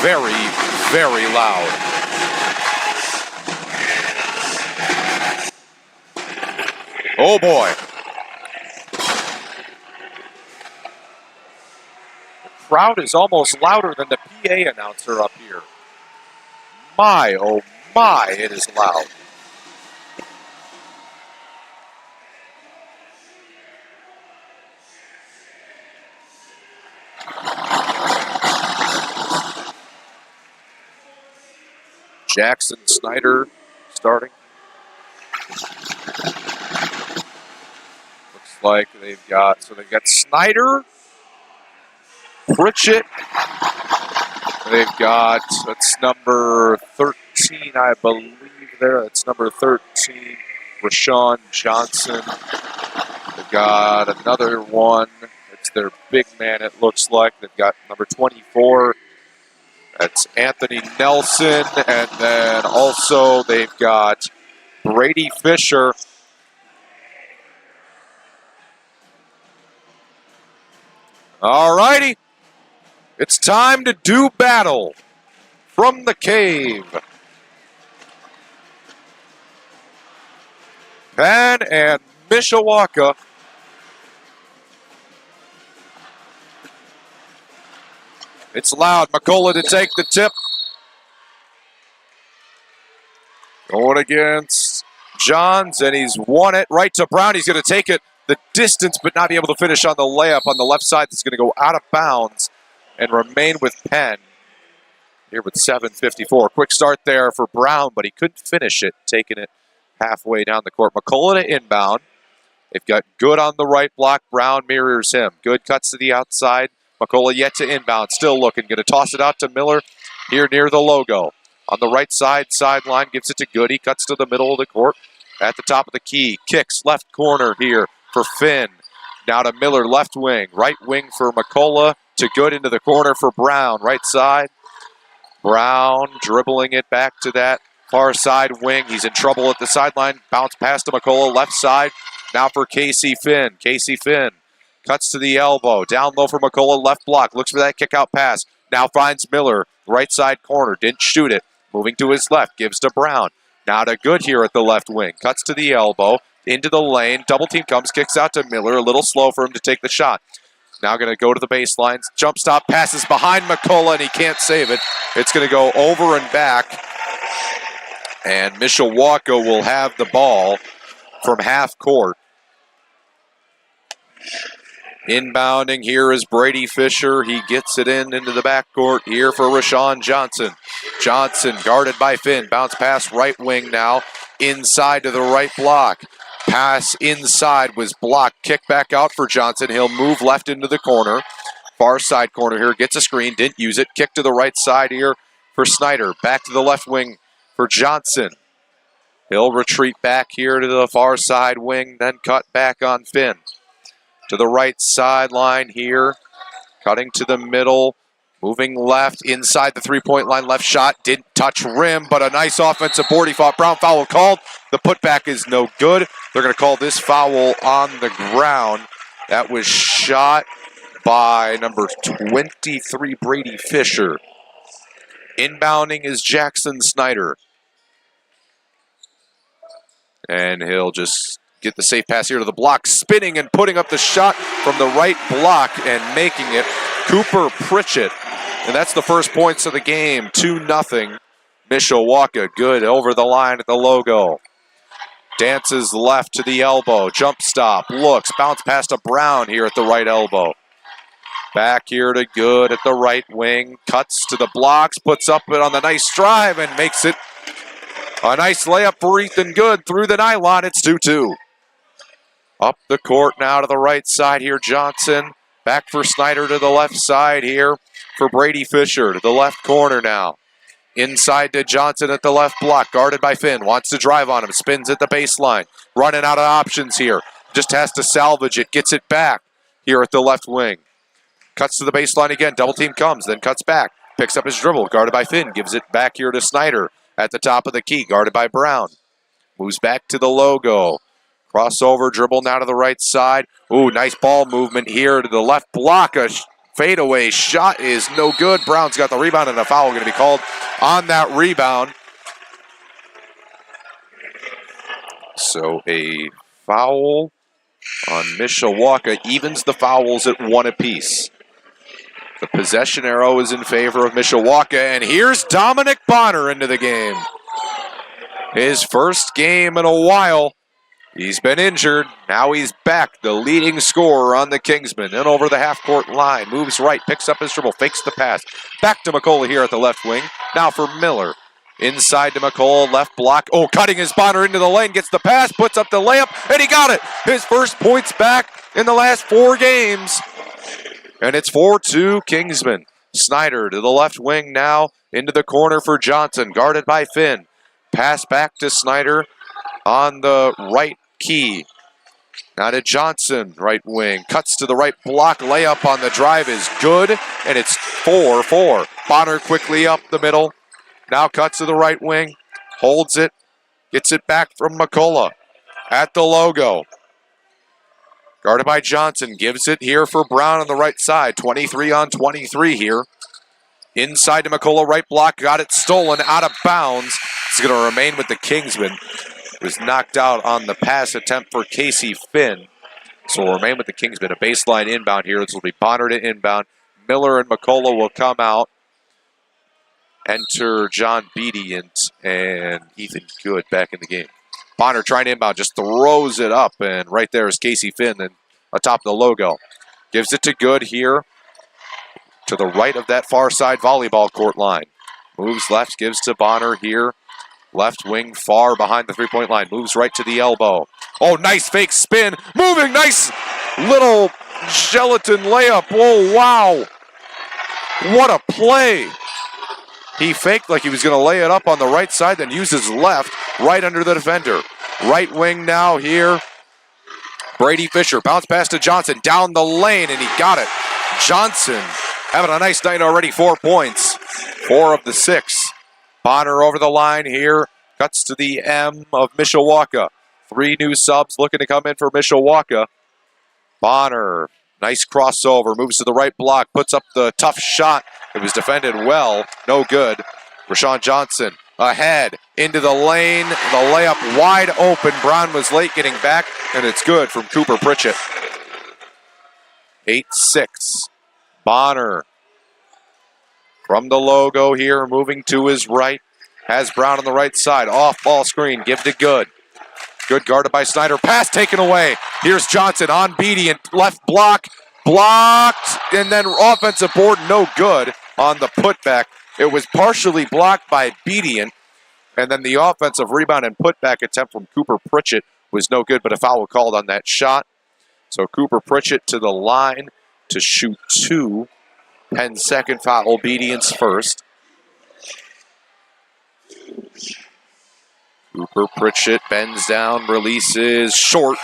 very, very loud. Oh boy. The crowd is almost louder than the PA announcer up here. My, oh my, it is loud. Jackson Snyder starting. Looks like they've got Snyder, Pritchett. They've got, that's number 13, I believe there. That's number 13, Rashawn Johnson. They've got another one. It's their big man, it looks like. They've got number 24. That's Anthony Nelson. And then also they've got Brady Fisher. All righty. It's time to do battle from the cave. Penn and Mishawaka. It's loud. McCullough to take the tip. Going against Johns, and he's won it right to Brown. He's going to take it the distance, but not be able to finish on the layup on the left side. That's going to go out of bounds and remain with Penn here with 7:54. Quick start there for Brown, but he couldn't finish it, taking it halfway down the court. McCullough to inbound. They've got Good on the right block. Brown mirrors him. Good cuts to the outside. McCullough yet to inbound. Still looking. Going to toss it out to Miller here near the logo. On the right side, sideline, gives it to Good. He cuts to the middle of the court. At the top of the key. Kicks left corner here for Finn. Now to Miller, left wing. Right wing for McCullough. To Good into the corner for Brown. Right side. Brown dribbling it back to that far side wing. He's in trouble at the sideline. Bounce pass to McCullough. Left side. Now for Casey Finn. Casey Finn cuts to the elbow. Down low for McCullough. Left block. Looks for that kick out pass. Now finds Miller. Right side corner. Didn't shoot it. Moving to his left. Gives to Brown. Now to Good here at the left wing. Cuts to the elbow. Into the lane. Double team comes. Kicks out to Miller. A little slow for him to take the shot. Now going to go to the baseline. Jump stop. Passes behind McCullough, and he can't save it. It's going to go over and back. And Mishawaka will have the ball from half court. Inbounding here is Brady Fisher. He gets it into the backcourt here for Rashawn Johnson. Johnson guarded by Finn. Bounce pass right wing now. Inside to the right block. Pass inside was blocked. Kick back out for Johnson. He'll move left into the corner. Far side corner here. Gets a screen. Didn't use it. Kick to the right side here for Snyder. Back to the left wing for Johnson. He'll retreat back here to the far side wing. Then cut back on Finn. To the right sideline here. Cutting to the middle. Moving left inside the three-point line. Left shot. Didn't touch rim, but a nice offensive board. He fought Brown. Foul called. The putback is no good. They're going to call this foul on the ground. That was shot by number 23, Brady Fisher. Inbounding is Jackson Snyder. And he'll just get the safe pass here to the block. Spinning and putting up the shot from the right block and making it Cooper Pritchett. And that's the first points of the game. 2-0. Mishawaka. Good over the line at the logo. Dances left to the elbow. Jump stop. Looks. Bounce pass to Brown here at the right elbow. Back here to Good at the right wing. Cuts to the blocks. Puts up it on the nice drive and makes it a nice layup for Ethan Good through the nylon. It's 2-2. Up the court now to the right side here. Johnson. Back for Snyder to the left side here for Brady Fisher. To the left corner now. Inside to Johnson at the left block. Guarded by Finn. Wants to drive on him. Spins at the baseline. Running out of options here. Just has to salvage it. Gets it back here at the left wing. Cuts to the baseline again. Double team comes. Then cuts back. Picks up his dribble. Guarded by Finn. Gives it back here to Snyder at the top of the key. Guarded by Brown. Moves back to the logo. Crossover dribble now to the right side. Ooh, nice ball movement here to the left block. A Fadeaway shot is no good. Brown's got the rebound, and a foul going to be called on that rebound. So a foul on Mishawaka evens the fouls at 1 apiece. The possession arrow is in favor of Mishawaka, and here's Dominic Bonner into the game. His first game in a while. He's been injured. Now he's back, the leading scorer on the Kingsmen. And over the half-court line. Moves right, picks up his dribble, fakes the pass. Back to McCullough here at the left wing. Now for Miller. Inside to McCullough, left block. Oh, cutting his Bonner into the lane. Gets the pass, puts up the layup, and he got it. His first points back in the last 4 games. And it's 4-2 Kingsmen. Snyder to the left wing now. Into the corner for Johnson. Guarded by Finn. Pass back to Snyder on the right key. Now to Johnson, right wing. Cuts to the right block. Layup on the drive is good. And it's 4-4. Bonner quickly up the middle. Now cuts to the right wing. Holds it. Gets it back from McCullough. At the logo. Guarded by Johnson. Gives it here for Brown on the right side. 23 on 23 here. Inside to McCullough. Right block. Got it stolen. Out of bounds. It's going to remain with the Kingsmen. Was knocked out on the pass attempt for Casey Finn. So will remain with the Kingsmen. A baseline inbound here. This will be Bonner to inbound. Miller and McCullough will come out. Enter John Bedient and Ethan Good back in the game. Bonner trying to inbound, just throws it up, and right there is Casey Finn and atop the logo. Gives it to Good here to the right of that far side volleyball court line. Moves left, gives to Bonner here. Left wing far behind the three-point line. Moves right to the elbow. Oh, nice fake spin. Moving, nice little gelatin layup. Whoa, wow. What a play. He faked like he was going to lay it up on the right side, then uses left right under the defender. Right wing now here. Brady Fisher. Bounce pass to Johnson. Down the lane, and he got it. Johnson having a nice night already. 4 points. 4 of the 6. Bonner over the line here. Cuts to the M of Mishawaka. 3 new subs looking to come in for Mishawaka. Bonner. Nice crossover. Moves to the right block. Puts up the tough shot. It was defended well. No good. Rashawn Johnson ahead. Into the lane. The layup wide open. Brown was late getting back. And it's good from Cooper Pritchett. 8-6. Bonner. From the logo here, moving to his right. Has Brown on the right side. Off ball screen. Give to Good. Good guarded by Snyder. Pass taken away. Here's Johnson on Beatty and left block. Blocked. And then offensive board no good on the putback. It was partially blocked by Bedient. And then the offensive rebound and putback attempt from Cooper Pritchett was no good, but a foul called on that shot. So Cooper Pritchett to the line to shoot 2. Penn's second foul, Obedience first. Cooper Pritchett bends down, releases short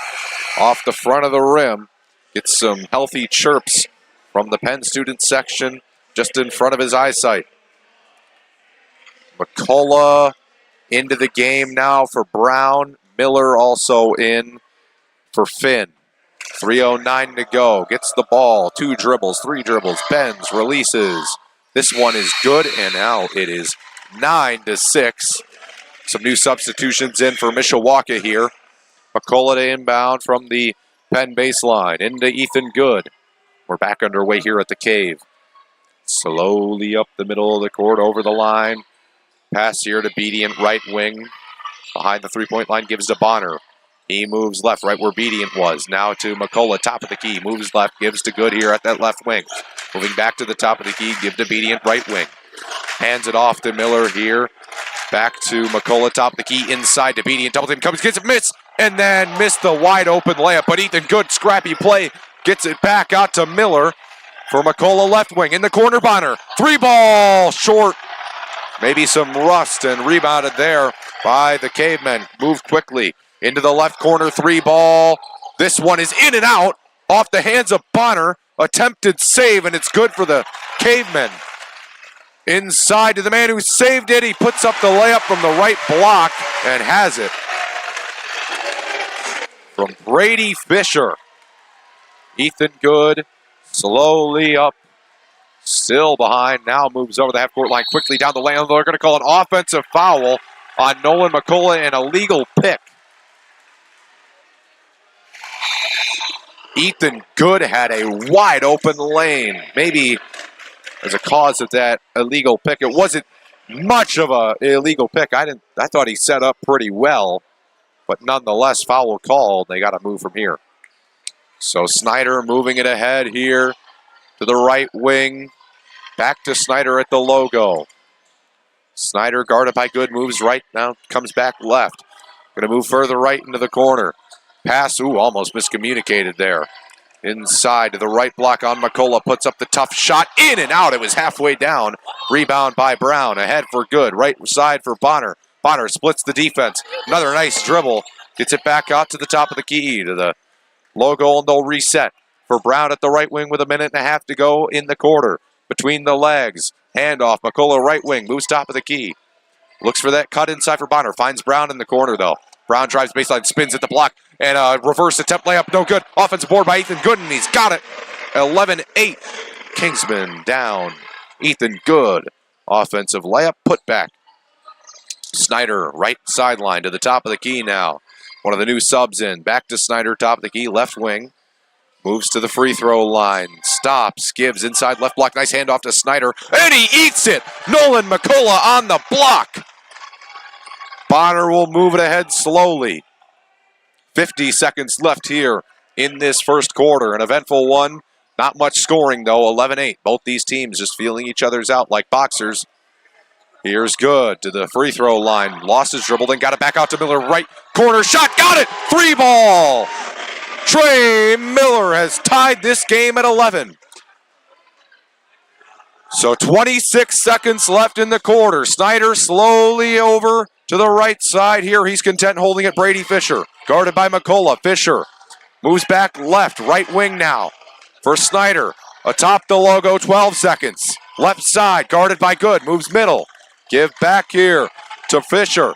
off the front of the rim. Gets some healthy chirps from the Penn student section just in front of his eyesight. McCullough into the game now for Brown. Miller also in for Finn. 3:09 to go. Gets the ball. 2 dribbles, 3 dribbles. Bends, releases. This one is good, and now it is 9-6. Some new substitutions in for Mishawaka here. McCullough to inbound from the Penn baseline. Into Ethan Good. We're back underway here at the Cave. Slowly up the middle of the court, over the line. Pass here to Bedient, right wing. Behind the three-point line, gives to Bonner. He moves left, right where Bedient was. Now to McCullough, top of the key. Moves left, gives to Good here at that left wing. Moving back to the top of the key, give to Bedient, right wing. Hands it off to Miller here. Back to McCullough, top of the key, inside to Bedient. Double team comes, gets a miss, and then missed the wide open layup. But Ethan Good, scrappy play, gets it back out to Miller for McCullough, left wing. In the corner, Bonner. 3-ball, short. Maybe some rust, and rebounded there by the Cavemen. Moved quickly. Into the left corner, 3-ball. This one is in and out off the hands of Bonner. Attempted save, and it's good for the Cavemen. Inside to the man who saved it. He puts up the layup from the right block and has it. From Brady Fisher. Ethan Good slowly up Still behind, now moves over the half-court line quickly down the lane. They're going to call an offensive foul on Nolan McCullough and a legal pick. Ethan Good had a wide open lane. Maybe as a cause of that illegal pick. It wasn't much of a illegal pick. I thought he set up pretty well, but nonetheless, foul called. They got to move from here. So Snyder moving it ahead here to the right wing. Back to Snyder at the logo. Snyder guarded by Good, moves right now, comes back left. Going to move further right into the corner. Pass, almost miscommunicated there. Inside to the right block on McCullough, puts up the tough shot, in and out. It was halfway down. Rebound by Brown, ahead for Good. Right side for Bonner. Bonner splits the defense. Another nice dribble. Gets it back out to the top of the key, to the logo, and they'll reset. For Brown at the right wing with 1.5 minutes to go in the quarter. Between the legs. Handoff. McCullough right wing. Moves top of the key. Looks for that cut inside for Bonner. Finds Brown in the corner, though. Brown drives baseline, spins at the block, and a reverse attempt layup. No good. Offensive board by Ethan Good, and he's got it. 11-8. Kingsman down. Ethan Good. Offensive layup. Put back. Snyder, right sideline to the top of the key now. One of the new subs in. Back to Snyder, top of the key, left wing. Moves to the free throw line. Stops. Gives inside left block. Nice handoff to Snyder. And he eats it. Nolan McCullough on the block. Bonner will move it ahead slowly. 50 seconds left here in this first quarter. An eventful one. Not much scoring, though. 11-8. Both these teams just feeling each other's out like boxers. Here's Good to the free throw line. Lost his dribble, then got it back out to Miller. Right corner shot. Got it. 3-ball. Trey Miller has tied this game at 11. So 26 seconds left in the quarter. Snyder slowly over to the right side here. He's content holding it. Brady Fisher, guarded by McCullough. Fisher moves back left, right wing now for Snyder. Atop the logo, 12 seconds. Left side, guarded by Good. Moves middle. Give back here to Fisher.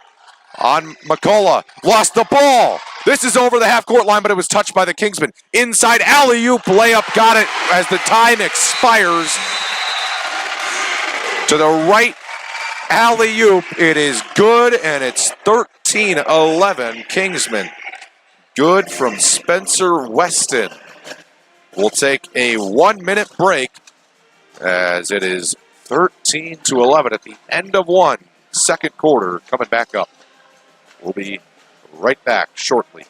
On McCullough. Lost the ball. This is over the half-court line, but it was touched by the Kingsmen. Inside alley-oop layup. Got it as the time expires. To the right alley-oop. It is Good, and it's 13-11 Kingsmen. Good from Spencer Weston. We'll take a 1-minute break as it is 13-11 at the end of one. Second quarter coming back up. We'll be right back shortly.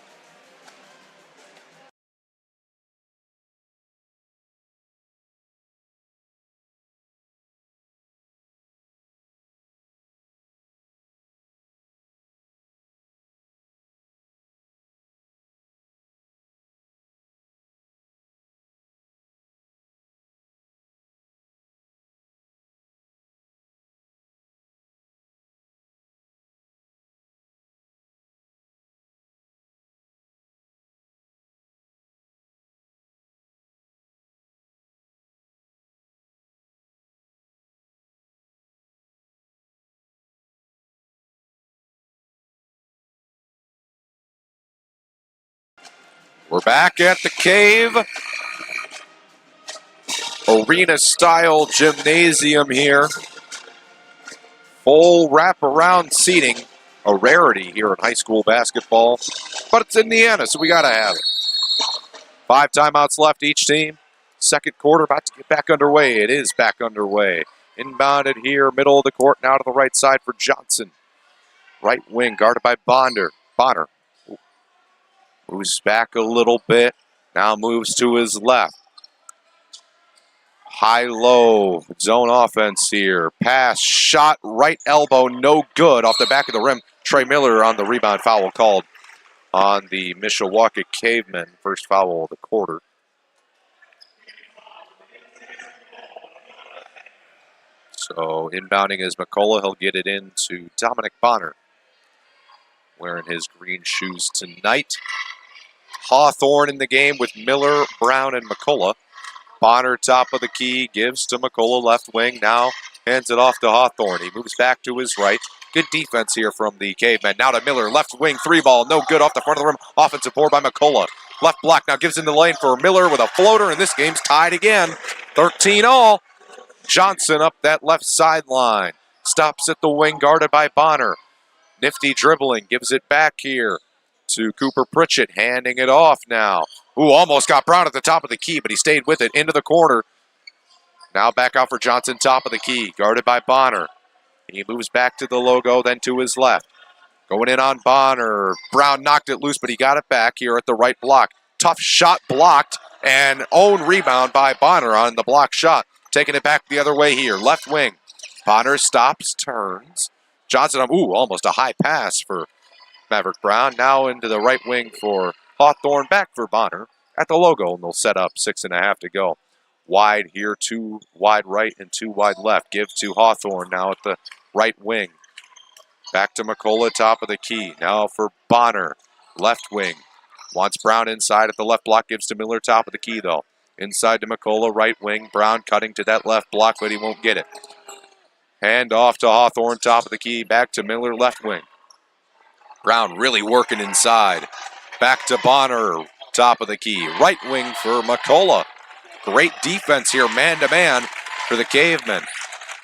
We're back at the Cave. Arena-style gymnasium here. Full wraparound seating. A rarity here in high school basketball. But it's Indiana, so we got to have it. 5 timeouts left each team. Second quarter about to get back underway. It is back underway. Inbounded here, middle of the court, now to the right side for Johnson. Right wing, guarded by Bonner. Moves back a little bit. Now moves to his left. High-low zone offense here. Pass, shot, right elbow, no good. Off the back of the rim. Trey Miller on the rebound. Foul called on the Mishawaka Cavemen. First foul of the quarter. So inbounding is McCullough. He'll get it into Dominic Bonner. Wearing his green shoes tonight. Hawthorne in the game with Miller, Brown, and McCullough. Bonner, top of the key, gives to McCullough, left wing. Now hands it off to Hawthorne. He moves back to his right. Good defense here from the Cavemen. Now to Miller, left wing, 3-ball, no good off the front of the rim. Offensive board by McCullough. Left block now gives in the lane for Miller with a floater, and this game's tied again. 13-all. Johnson up that left sideline. Stops at the wing, guarded by Bonner. Nifty dribbling, gives it back here to Cooper Pritchett, handing it off now. Ooh, almost got Brown at the top of the key, but he stayed with it into the corner. Now back out for Johnson, top of the key, guarded by Bonner. He moves back to the logo, then to his left. Going in on Bonner. Brown knocked it loose, but he got it back here at the right block. Tough shot blocked, and own rebound by Bonner on the block shot. Taking it back the other way here, left wing. Bonner stops, turns. Johnson, almost a high pass for Maverick Brown. Now into the right wing for Hawthorne, back for Bonner at the logo, and they'll set up 6.5 to go. Wide here, 2 wide right and 2 wide left. Give to Hawthorne now at the right wing. Back to McCullough, top of the key. Now for Bonner, left wing. Wants Brown inside at the left block, gives to Miller, top of the key though. Inside to McCullough, right wing. Brown cutting to that left block, but he won't get it. Hand off to Hawthorne, top of the key. Back to Miller, left wing. Brown really working inside. Back to Bonner, top of the key. Right wing for McCullough. Great defense here, man-to-man for the Cavemen.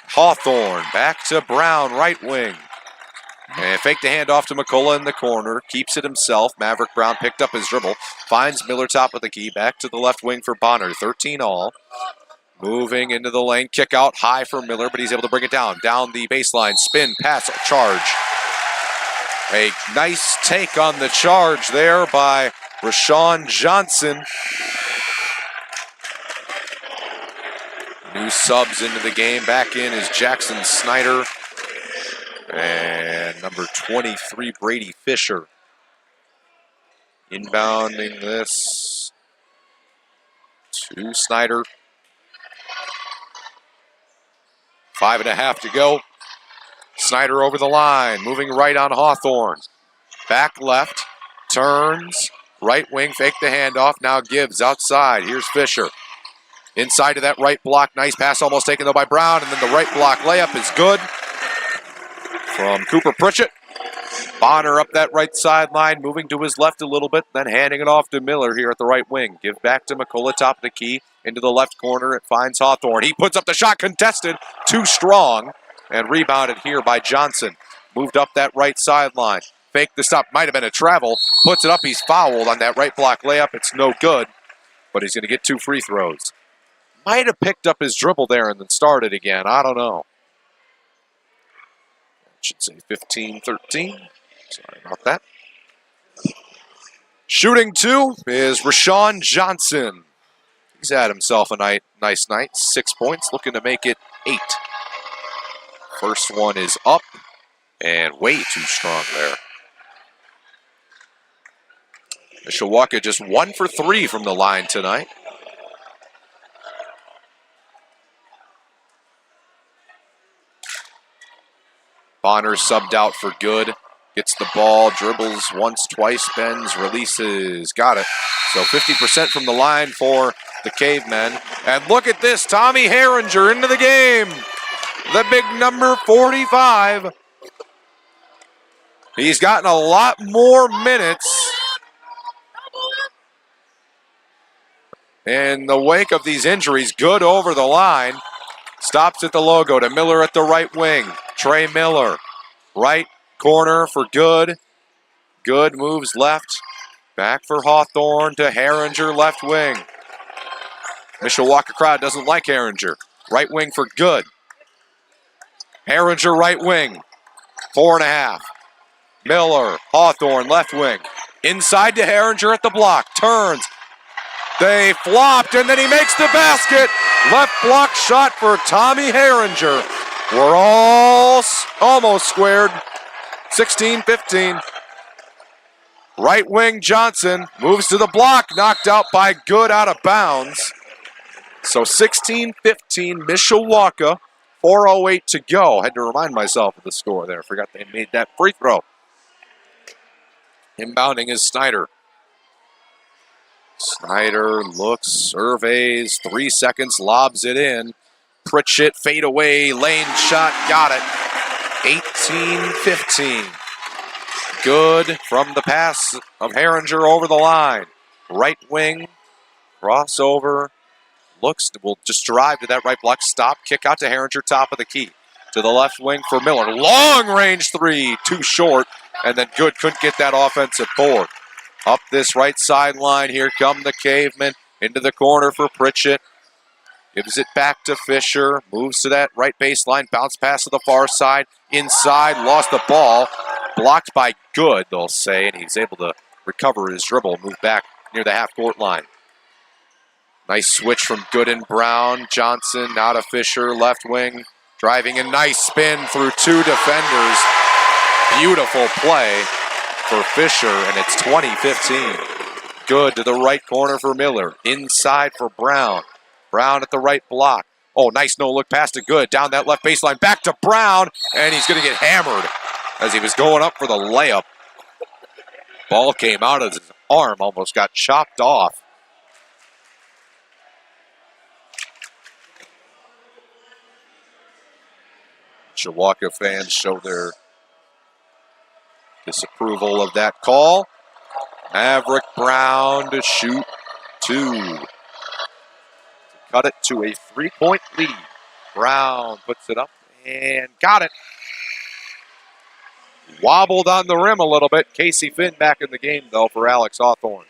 Hawthorne, back to Brown, right wing. And fake the handoff to McCullough in the corner. Keeps it himself. Maverick Brown picked up his dribble. Finds Miller, top of the key. Back to the left wing for Bonner. 13 all. Moving into the lane. Kick out high for Miller, but he's able to bring it down. Down the baseline. Spin, pass, charge. A nice take on the charge there by Rashawn Johnson. New subs into the game. Back in is Jackson Snyder. And number 23, Brady Fisher. Inbounding this to Snyder. 5.5 to go. Snyder over the line, moving right on Hawthorne. Back left, turns, right wing, fake the handoff, now gives outside. Here's Fisher. Inside to that right block, nice pass almost taken though by Brown, and then the right block layup is good from Cooper Pritchett. Bonner up that right sideline, moving to his left a little bit, then handing it off to Miller here at the right wing. Give back to McCullough, top of the key, into the left corner. It finds Hawthorne. He puts up the shot, contested, too strong, and rebounded here by Johnson. Moved up that right sideline. Fake the stop, might have been a travel. Puts it up, he's fouled on that right block layup. It's no good, but he's going to get 2 free throws. Might have picked up his dribble there and then started again. I don't know. Should say 15-13. Sorry about that. Shooting 2 is Rashawn Johnson. He's had himself a nice night. 6 points, looking to make it 8. First one is up and way too strong there. Mishawaka just 1 for 3 from the line tonight. Bonner subbed out for good. Gets the ball, dribbles once, twice, bends, releases. Got it. So 50% from the line for the Cavemen. And look at this, Tommy Herringer into the game. The big number 45. He's gotten a lot more minutes. In the wake of these injuries, good over the line. Stops at the logo to Miller at the right wing. Trey Miller, right corner for Good. Good moves left. Back for Hawthorne to Herringer, left wing. Mishawaka crowd doesn't like Herringer. Right wing for Good. Herringer, right wing. 4.5. Miller, Hawthorne, left wing. Inside to Herringer at the block. Turns. They flopped, and then he makes the basket. Left block shot for Tommy Herringer. We're all almost squared. 16-15. Right wing Johnson moves to the block. Knocked out by Good out of bounds. So 16-15 Mishawaka. 4:08 to go. Had to remind myself of the score there. Forgot they made that free throw. Inbounding is Snyder. Snyder looks, surveys, 3 seconds, lobs it in. Pritchett, fade away, lane shot, got it. 18-15. Good from the pass of Herringer over the line. Right wing, crossover, Looks, will just drive to that right block. Stop, kick out to Herringer, top of the key. To the left wing for Miller. Long range three, too short. And then Good couldn't get that offensive board. Up this right sideline, here come the Cavemen. Into the corner for Pritchett. Gives it back to Fisher. Moves to that right baseline. Bounce pass to the far side. Inside, lost the ball. Blocked by Good, they'll say. And he's able to recover his dribble. Move back near the half-court line. Nice switch from Good and Brown. Johnson out of Fisher, left wing. Driving a nice spin through two defenders. Beautiful play for Fisher, and it's 20-15. Good to the right corner for Miller. Inside for Brown. Brown at the right block. Oh, nice no-look pass to Good. Down that left baseline. Back to Brown, and he's going to get hammered as he was going up for the layup. Ball came out as his arm almost got chopped off. Mishawaka fans show their disapproval of that call. Maverick Brown to shoot two. To cut it to a 3-point lead. Brown puts it up and got it. Wobbled on the rim a little bit. Casey Finn back in the game, though, for Alex Hawthorne.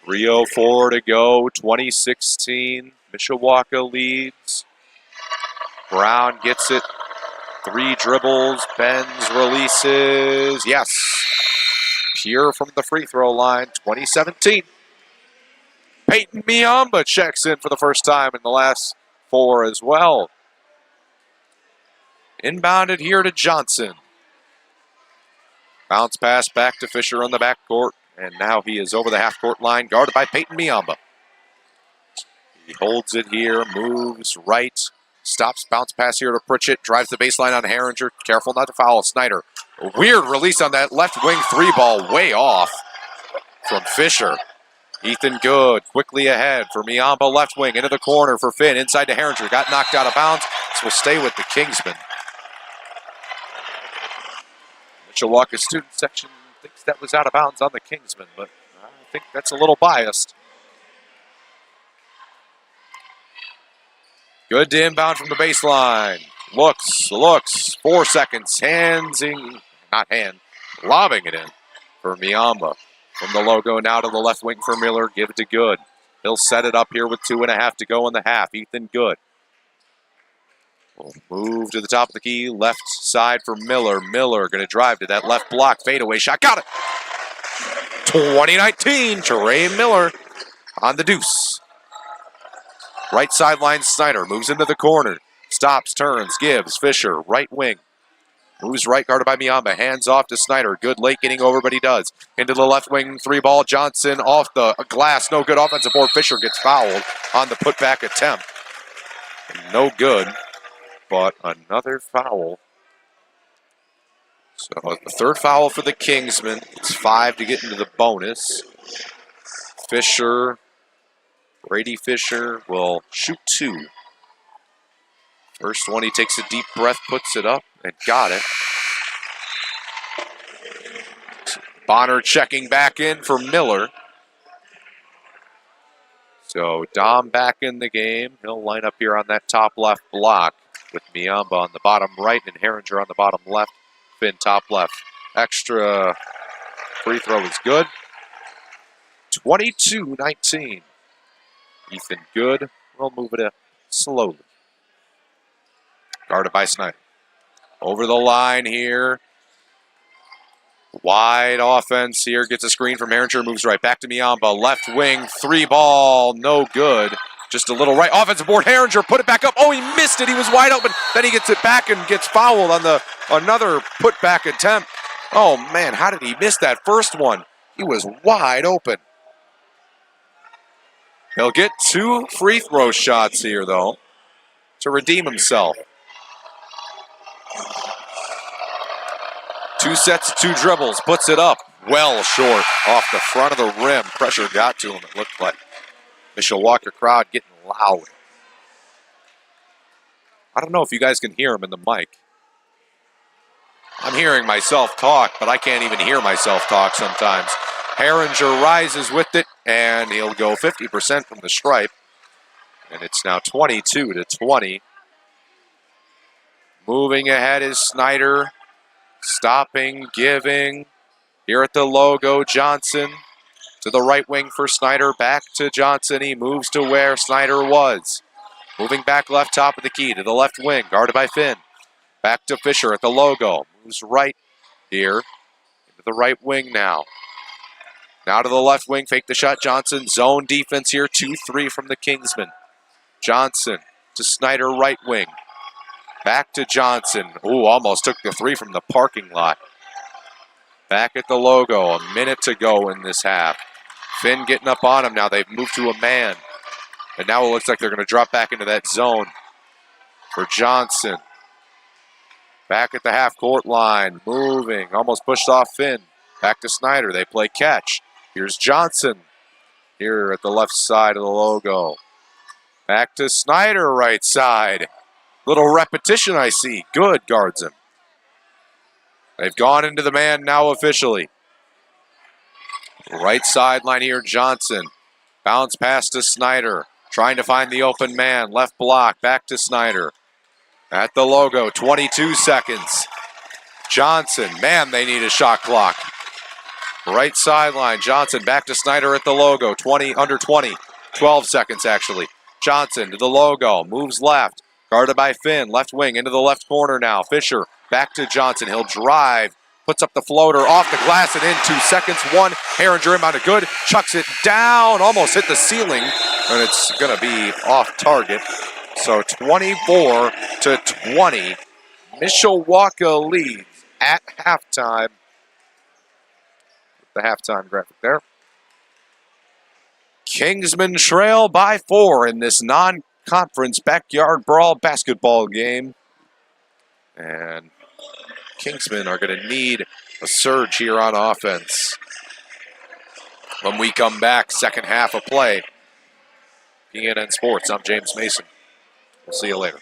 3:04 to go, 2016. Mishawaka leads. Brown gets it. 3 dribbles. Bends, releases. Yes. Pure from the free throw line. 2017. Peyton Miamba checks in for the first time in the last 4 as well. Inbounded here to Johnson. Bounce pass back to Fisher on the backcourt. And now he is over the half-court line, guarded by Peyton Miamba. He holds it here, moves right, stops, bounce pass here to Pritchett, drives the baseline on Herringer. Careful not to foul Snyder. A weird release on that left wing 3-ball, way off from Fisher. Ethan Good quickly ahead for Miamba, left wing, into the corner for Finn, inside to Herringer. Got knocked out of bounds, so will stay with the Kingsmen. Mishawaka student section thinks that was out of bounds on the Kingsmen, but I think that's a little biased. Good to inbound from the baseline. Looks. 4 seconds. Lobbing it in for Miamba. From the logo now to the left wing for Miller. Give it to Good. He'll set it up here with 2.5 to go in the half. Ethan Good. Will move to the top of the key. Left side for Miller. Miller going to drive to that left block. Fadeaway shot. Got it. 2019. Teray Miller on the deuce. Right sideline, Snyder moves into the corner. Stops, turns, gives. Fisher, right wing. Moves right, guarded by Miamba. Hands off to Snyder. Good late getting over, but he does. Into the left wing, 3-ball. Johnson off the glass. No good offensive board. Fisher gets fouled on the putback attempt. No good, but another foul. So the third foul for the Kingsmen. It's 5 to get into the bonus. Brady Fisher will shoot 2. First one, he takes a deep breath, puts it up, and got it. Bonner checking back in for Miller. So Dom back in the game. He'll line up here on that top left block with Miamba on the bottom right and Herringer on the bottom left. Finn top left. Extra free throw is good. 22-19. Ethan Good will move it up slowly. Guarded by Snyder. Over the line here. Wide offense here. Gets a screen from Herringer. Moves right back to Miamba. Left wing. 3-ball. No good. Just a little right. Offensive board. Herringer put it back up. Oh, he missed it. He was wide open. Then he gets it back and gets fouled on the another putback attempt. Oh, man. How did he miss that first one? He was wide open. He'll get 2 free throw shots here, though, to redeem himself. 2 sets, 2 dribbles, puts it up. Well short off the front of the rim. Pressure got to him, it looked like. Mishawaka crowd getting loud. I don't know if you guys can hear him in the mic. I'm hearing myself talk, but I can't even hear myself talk sometimes. Herringer rises with it, and he'll go 50% from the stripe. And it's now 22-20. Moving ahead is Snyder. Stopping, giving. Here at the logo, Johnson to the right wing for Snyder. Back to Johnson. He moves to where Snyder was. Moving back left top of the key to the left wing. Guarded by Finn. Back to Fisher at the logo. Moves right here. Into the right wing now. Now to the left wing. Fake the shot. Johnson. Zone defense here. 2-3 from the Kingsmen. Johnson to Snyder right wing. Back to Johnson. Ooh, almost took the three from the parking lot. Back at the logo. A minute to go in this half. Finn getting up on him now. They've moved to a man. And now it looks like they're going to drop back into that zone for Johnson. Back at the half-court line. Moving. Almost pushed off Finn. Back to Snyder. They play catch. Here's Johnson. Here at the left side of the logo. Back to Snyder, right side. Little repetition I see. Good, guards him. They've gone into the man now officially. Right sideline here, Johnson. Bounce pass to Snyder. Trying to find the open man. Left block. Back to Snyder. At the logo, 22 seconds. Johnson. Man, they need a shot clock. Right sideline. Johnson back to Snyder at the logo. 20, under 20. 12 seconds, actually. Johnson to the logo. Moves left. Guarded by Finn. Left wing into the left corner now. Fisher back to Johnson. He'll drive. Puts up the floater off the glass and in 2 seconds. One. Herringer inbound to good. Chucks it down. Almost hit the ceiling. And it's going to be off target. So 24-20. Mishawaka leads at halftime. The halftime graphic there. Kingsmen trail by 4 in this non-conference backyard brawl basketball game. And Kingsmen are going to need a surge here on offense. When we come back, second half of play. PNN Sports, I'm James Mason. We'll see you later.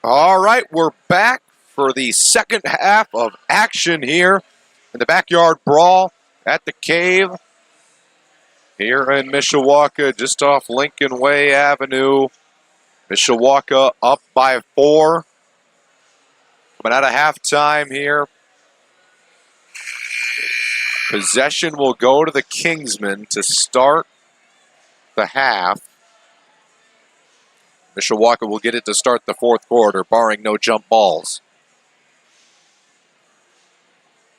All right, we're back for the second half of action here in the backyard brawl at the Cave here in Mishawaka, just off Lincoln Way Avenue. Mishawaka up by 4. Coming out of halftime here. Possession will go to the Kingsmen to start the half. Mishawaka will get it to start the fourth quarter, barring no jump balls.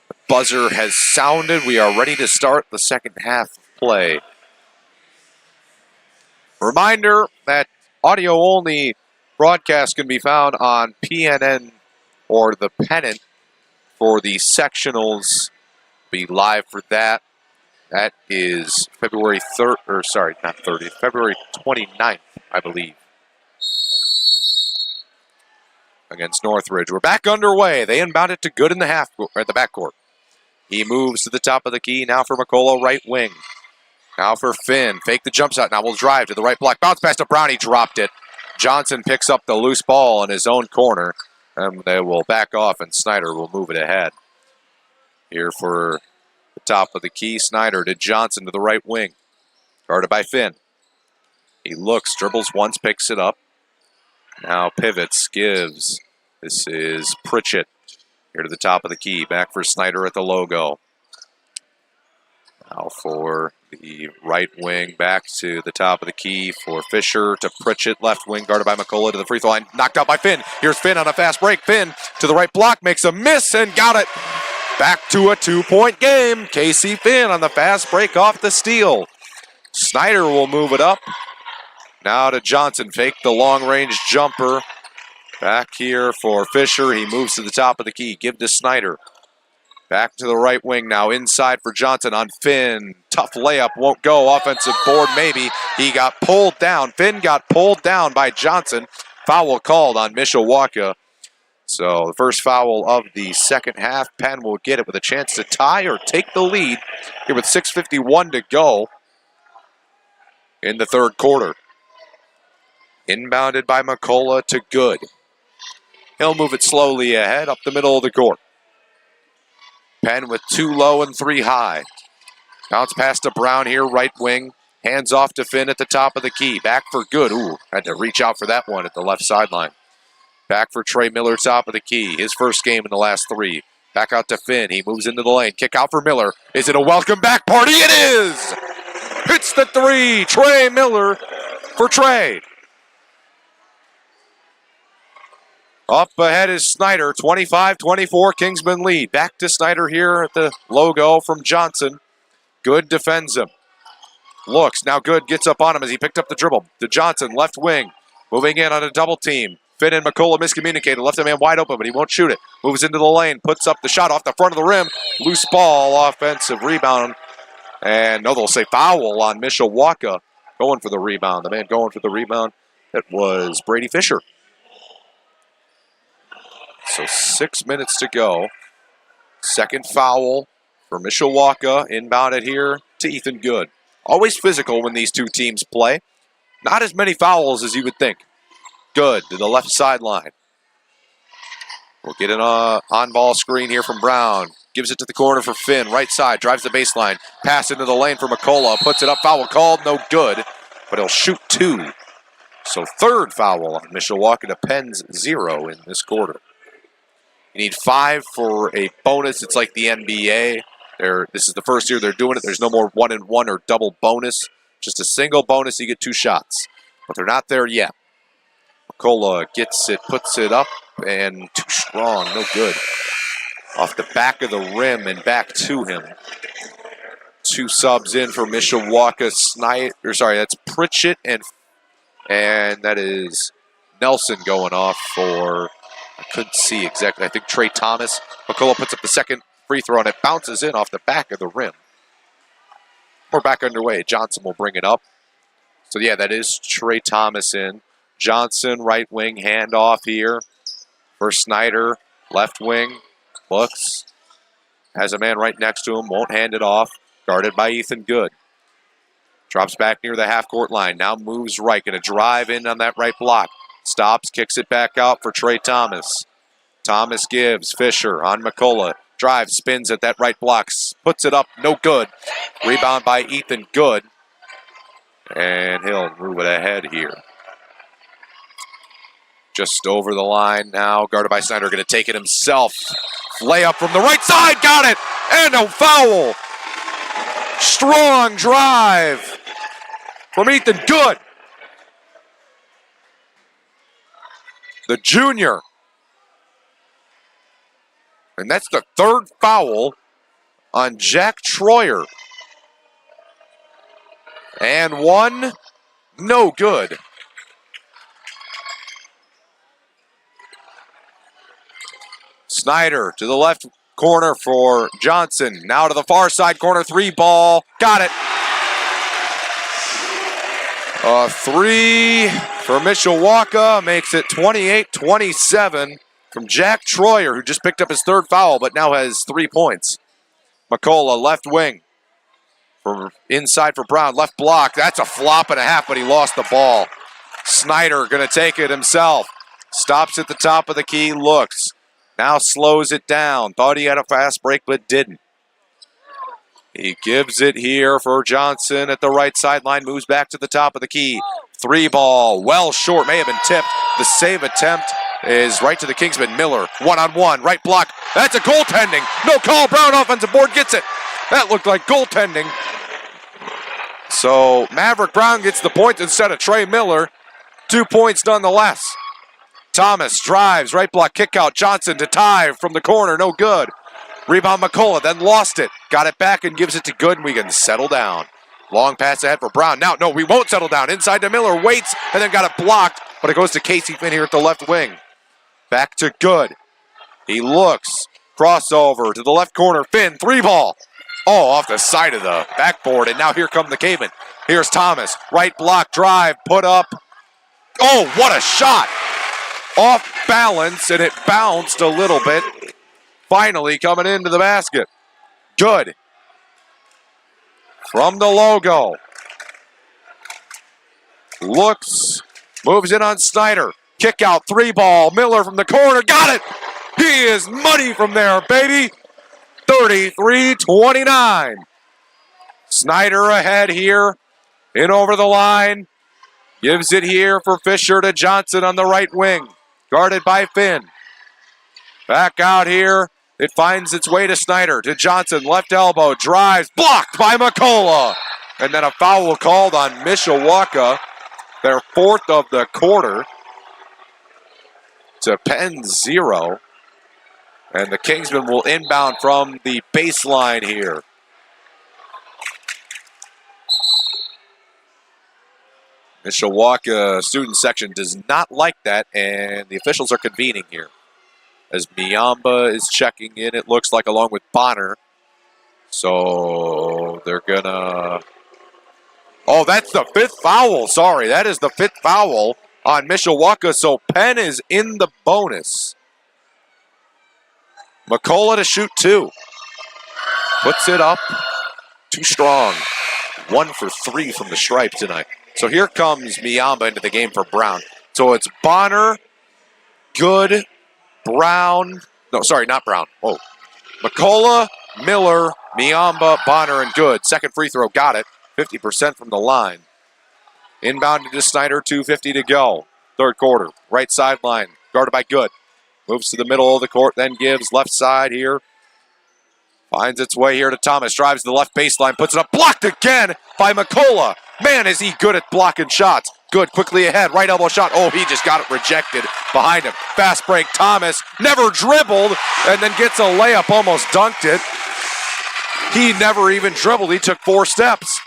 The buzzer has sounded. We are ready to start the second half of play. Reminder that audio-only broadcast can be found on PNN or the Pennant for the sectionals. Be live for that. That is February 3rd, or sorry, not 30th, February 29th, I believe, against Northridge. We're back underway. They inbound it to Good in the at the backcourt. He moves to the top of the key. Now for McCullough, right wing. Now for Finn. Fake the jump shot. Now we'll drive to the right block. Bounce pass to Brown. He dropped it. Johnson picks up the loose ball in his own corner. And they will back off, and Snyder will move it ahead. Here for the top of the key. Snyder to Johnson to the right wing. Guarded by Finn. He looks, dribbles once, picks it up. Now pivots, gives. This is Pritchett. Here to the top of the key. Back for Snyder at the logo. Now for the right wing. Back to the top of the key for Fisher to Pritchett. Left wing guarded by McCullough to the free throw line. Knocked out by Finn. Here's Finn on a fast break. Finn to the right block. Makes a miss and got it. Back to a 2-point game. Casey Finn on the fast break off the steal. Snyder will move it up. Now to Johnson. Fake the long-range jumper. Back here for Fisher. He moves to the top of the key. Give to Snyder. Back to the right wing now. Inside for Johnson on Finn. Tough layup. Won't go. Offensive board maybe. He got pulled down. Finn got pulled down by Johnson. Foul called on Mishawaka. So the first foul of the second half. Penn will get it with a chance to tie or take the lead here with 6:51 to go in the third quarter. Inbounded by McCullough to Good. He'll move it slowly ahead up the middle of the court. Penn with 2 low and 3 high. Bounce pass to Brown here, right wing. Hands off to Finn at the top of the key. Back for Good. Ooh, had to reach out for that one at the left sideline. Back for Trey Miller, top of the key. His first game in the last 3. Back out to Finn. He moves into the lane. Kick out for Miller. Is it a welcome back party? It is! Hits the 3. Trey Miller for Trey. Up ahead is Snyder, 25-24, Kingsman lead. Back to Snyder here at the logo from Johnson. Good defends him. Looks, now Good gets up on him as he picked up the dribble. To Johnson, left wing, moving in on a double team. Finn and McCullough miscommunicated, left a man wide open, but he won't shoot it. Moves into the lane, puts up the shot off the front of the rim. Loose ball, offensive rebound. And no, they'll say foul on Mishawaka. Going for the rebound. The man going for the rebound, that was Brady Fisher. So 6 minutes to go. Second foul for Mishawaka. Inbounded here to Ethan Good. Always physical when these two teams play. Not as many fouls as you would think. Good to the left sideline. We'll get an on-ball screen here from Brown. Gives it to the corner for Finn. Right side, drives the baseline. Pass into the lane for McCullough. Puts it up, foul called, no good. But he'll shoot 2. So third foul on Mishawaka to Penn's 0 in this quarter. You need 5 for a bonus. It's like the NBA. This is the first year they're doing it. There's no more 1-and-1 or double bonus. Just a single bonus, you get 2 shots. But they're not there yet. McCullough gets it, puts it up, and too strong, no good. Off the back of the rim and back to him. 2 subs in for Mishawaka. That's Pritchett and that is Nelson going off for, I couldn't see exactly, I think Trey Thomas. McCullough puts up the second free throw and it bounces in off the back of the rim. We're back underway. Johnson will bring it up. So yeah, that is Trey Thomas in. Johnson, right wing, handoff here for Snyder. Left wing, looks, has a man right next to him, won't hand it off. Guarded by Ethan Good. Drops back near the half-court line. Now moves right, going to drive in on that right block. Stops, kicks it back out for Trey Thomas. Thomas gives, Fisher on McCullough. Drives, spins at that right block, puts it up, no good. Rebound by Ethan, good. And he'll move it ahead here. Just over the line now, guarded by Snyder, going to take it himself. Layup from the right side, got it! And no foul! Strong drive from Ethan, good. The junior. And that's the third foul on Jack Troyer. And one, no good. Snyder to the left corner for Johnson. Now to the far side corner, 3 ball. Got it. A 3 for Mishawaka makes it 28-27 from Jack Troyer, who just picked up his 3rd foul, but now has 3 points. McCullough, left wing. From inside for Brown, left block. That's a flop and a half, but he lost the ball. Snyder going to take it himself. Stops at the top of the key, looks. Now slows it down. Thought he had a fast break, but didn't. He gives it here for Johnson at the right sideline. Moves back to the top of the key. 3 ball, well short, may have been tipped. The save attempt is right to the Kingsman. Miller, one-on-one, right block. That's a goaltending. No call. Brown offensive board gets it. That looked like goaltending. So Maverick Brown gets the point instead of Trey Miller. 2 points nonetheless. Thomas drives, right block, kick out. Johnson to tie from the corner, no good. Rebound McCullough, then lost it. Got it back and gives it to Good, and we can settle down. Long pass ahead for Brown. Now, no, we won't settle down. Inside to Miller, waits, and then got it blocked, but it goes to Casey Finn here at the left wing. Back to Good. He looks, crossover to the left corner. Finn, 3 ball. Oh, off the side of the backboard, and now here come the Cavemen. Here's Thomas, right block, drive, put up. Oh, what a shot! Off balance, and it bounced a little bit. Finally coming into the basket. Good. From the logo. Looks, moves in on Snyder. Kick out, 3 ball. Miller from the corner, got it! He is money from there, baby! 33-29. Snyder ahead here. In over the line. Gives it here for Fisher to Johnson on the right wing. Guarded by Finn. Back out here. It finds its way to Snyder. To Johnson. Left elbow. Drives. Blocked by McCullough. And then a foul called on Mishawaka. Their 4th of the quarter. To Penn 0. And the Kingsmen will inbound from the baseline here. Mishawaka student section does not like that, and the officials are convening here. As Miyamba is checking in, it looks like, along with Bonner. So they're gonna... Oh, that's the 5th foul. Sorry, that is the 5th foul on Mishawaka. So Penn is in the bonus. McCullough to shoot 2. Puts it up. Too strong. 1 for 3 from the stripe tonight. So here comes Miyamba into the game for Brown. So it's Bonner, Good, Brown. No, sorry, not Brown. Oh, McCullough, Miller, Miyamba, Bonner, and Good. Second free throw, got it. 50% from the line. Inbounded to Snyder, 2:50 to go. 3rd quarter, right sideline, guarded by Good. Moves to the middle of the court, then gives left side here. Finds its way here to Thomas. Drives to the left baseline, puts it up. Blocked again by McCullough. Man, is he good at blocking shots. Good, quickly ahead. Right elbow shot. Oh, he just got it rejected behind him. Fast break. Thomas never dribbled and then gets a layup. Almost dunked it. He never even dribbled. He took 4 steps.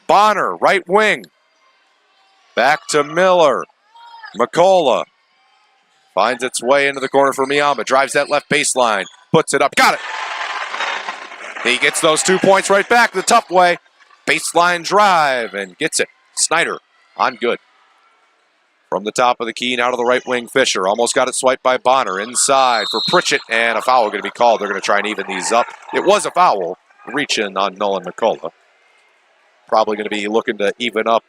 Bonner, right wing. Back to Miller. McCullough. Finds its way into the corner for Miyamba. Drives that left baseline. Puts it up. Got it. He gets those 2 points right back the tough way. Baseline drive and gets it. Snyder on Good. From the top of the key, now to the right wing, Fisher. Almost got it swiped by Bonner. Inside for Pritchett, and a foul going to be called. They're going to try and even these up. It was a foul. Reaching on Nolan McCullough. Probably going to be looking to even up,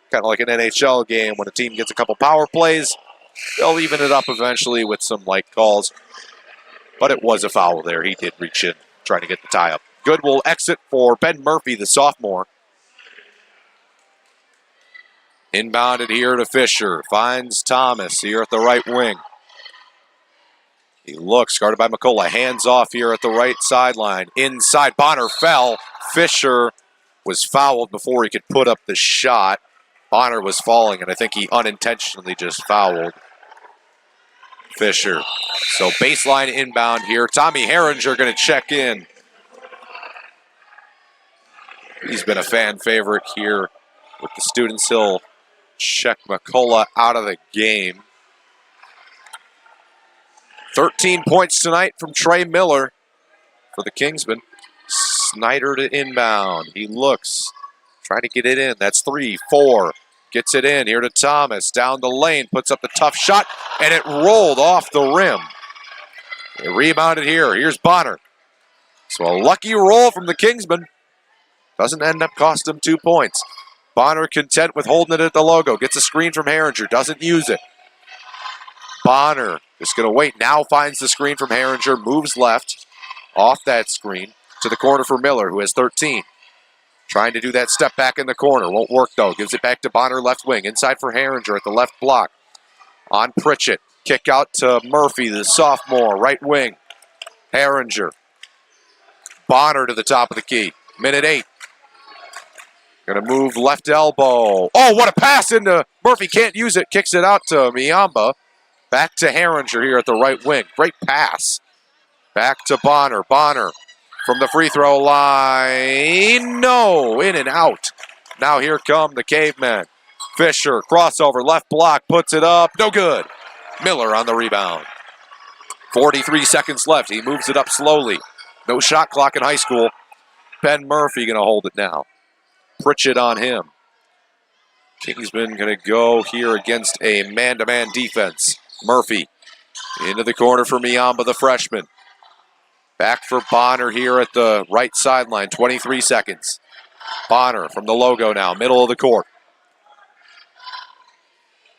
kind of like an NHL game when a team gets a couple power plays. They'll even it up eventually with some light calls. But it was a foul there. He did reach in, trying to get the tie up. Good will exit for Ben Murphy, the sophomore. Inbounded here to Fisher. Finds Thomas here at the right wing. He looks, guarded by McCullough. Hands off here at the right sideline. Inside, Bonner fell. Fisher was fouled before he could put up the shot. Bonner was falling, and I think he unintentionally just fouled Fisher. So baseline inbound here. Tommy Herringer going to check in. He's been a fan favorite here with the students. He'll check McCullough out of the game. 13 points tonight from Trey Miller for the Kingsmen. Snyder to inbound. He looks, trying to get it in. That's 3, 4. Gets it in here to Thomas. Down the lane, puts up the tough shot, and it rolled off the rim. They rebounded here. Here's Bonner. So a lucky roll from the Kingsmen. Doesn't end up costing him 2 points. Bonner content with holding it at the logo. Gets a screen from Herringer. Doesn't use it. Bonner just going to wait. Now finds the screen from Herringer. Moves left. Off that screen to the corner for Miller, who has 13. Trying to do that step back in the corner. Won't work, though. Gives it back to Bonner, left wing. Inside for Herringer at the left block. On Pritchett. Kick out to Murphy, the sophomore, right wing. Herringer. Bonner to the top of the key. Minute 8. Going to move left elbow. Oh, what a pass into Murphy. Can't use it. Kicks it out to Miyamba. Back to Herringer here at the right wing. Great pass. Back to Bonner. Bonner from the free throw line. No, in and out. Now here come the Cavemen. Fisher, crossover, left block, puts it up. No good. Miller on the rebound. 43 seconds left. He moves it up slowly. No shot clock in high school. Ben Murphy going to hold it now. Pritchett on him. Kingsman going to go here against a man-to-man defense. Murphy into the corner for Miyamba, the freshman. Back for Bonner here at the right sideline. 23 seconds. Bonner from the logo now, middle of the court.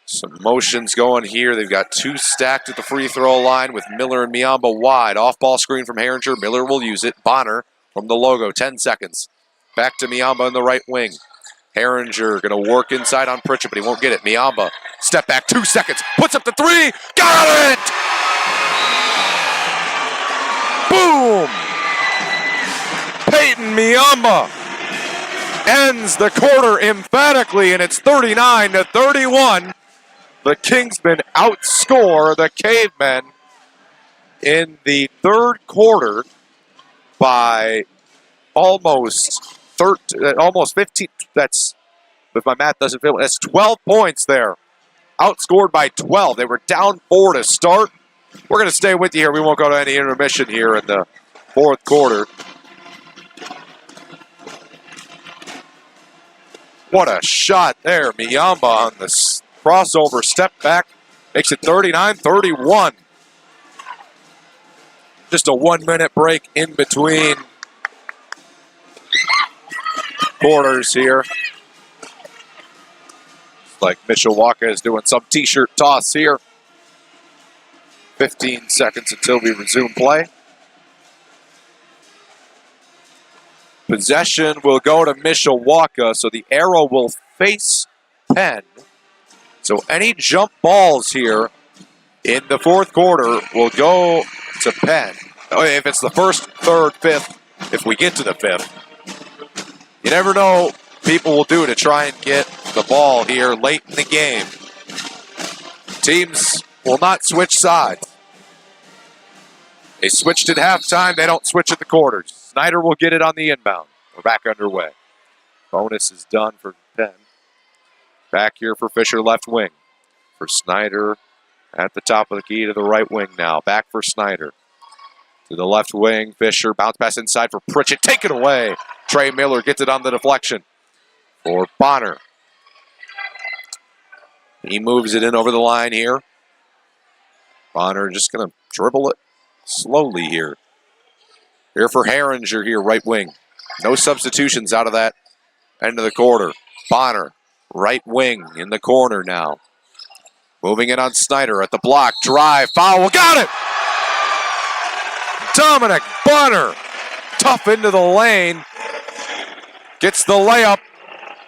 Some motions going here. They've got 2 stacked at the free throw line with Miller and Miyamba wide. Off-ball screen from Herringer. Miller will use it. Bonner from the logo, 10 seconds. Back to Miyamba in the right wing. Herringer going to work inside on Pritchett, but he won't get it. Miyamba, step back, 2 seconds. Puts up the 3. Got it! Boom! Peyton Miyamba ends the quarter emphatically, and it's 39-31. The Kingsmen outscore the Cavemen in the third quarter by almost 15. That's, if my math doesn't fail, that's 12 points there. Outscored by 12. They were down 4 to start. We're going to stay with you here. We won't go to any intermission here in the fourth quarter. What a shot there. Miyamba on the crossover step back. Makes it 39-31. Just a 1-minute break in between quarters here. Like Mishawaka is doing some t-shirt toss here. 15 seconds until we resume play. Possession will go to Mishawaka, so the arrow will face Penn. So any jump balls here in the fourth quarter will go to Penn. If it's the first, third, fifth, if we get to the fifth. You never know people will do to try and get the ball here late in the game. Teams will not switch sides. They switched at halftime. They don't switch at the quarters. Snyder will get it on the inbound. We're back underway. Bonus is done for Penn. Back here for Fisher, left wing. For Snyder at the top of the key to the right wing now. Back for Snyder. To the left wing, Fisher. Bounce pass inside for Pritchett. Take it away. Trey Miller gets it on the deflection for Bonner. He moves it in over the line here. Bonner just going to dribble it slowly here. Here for Herringer here, right wing. No substitutions out of that end of the quarter. Bonner, right wing in the corner now. Moving in on Snyder at the block. Drive. Foul. Got it! Dominic Bonner. Tough into the lane. Gets the layup.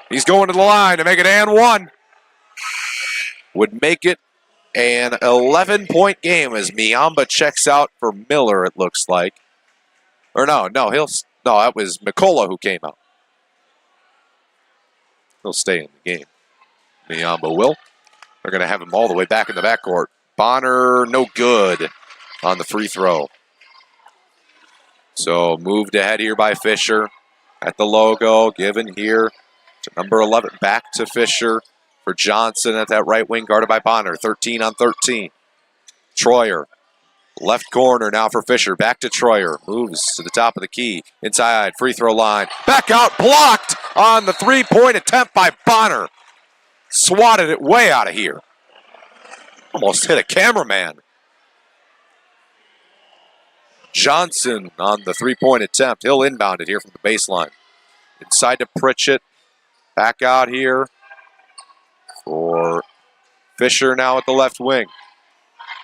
He's going to the line to make it and one. Would make it an 11-point game as Miyamba checks out for Miller, it looks like. Or no, that was Mikola who came out. He'll stay in the game. Miyamba will. They're going to have him all the way back in the backcourt. Bonner, no good on the free throw. So moved ahead here by Fisher at the logo. Given here to number 11. Back to Fisher for Johnson at that right wing, guarded by Bonner. 13 on 13. Troyer. Left corner now for Fisher. Back to Troyer. Moves to the top of the key. Inside free throw line. Back out. Blocked on the three-point attempt by Bonner. Swatted it way out of here. Almost hit a cameraman. Johnson on the three-point attempt. He'll inbound it here from the baseline. Inside to Pritchett. Back out here for Fisher now at the left wing.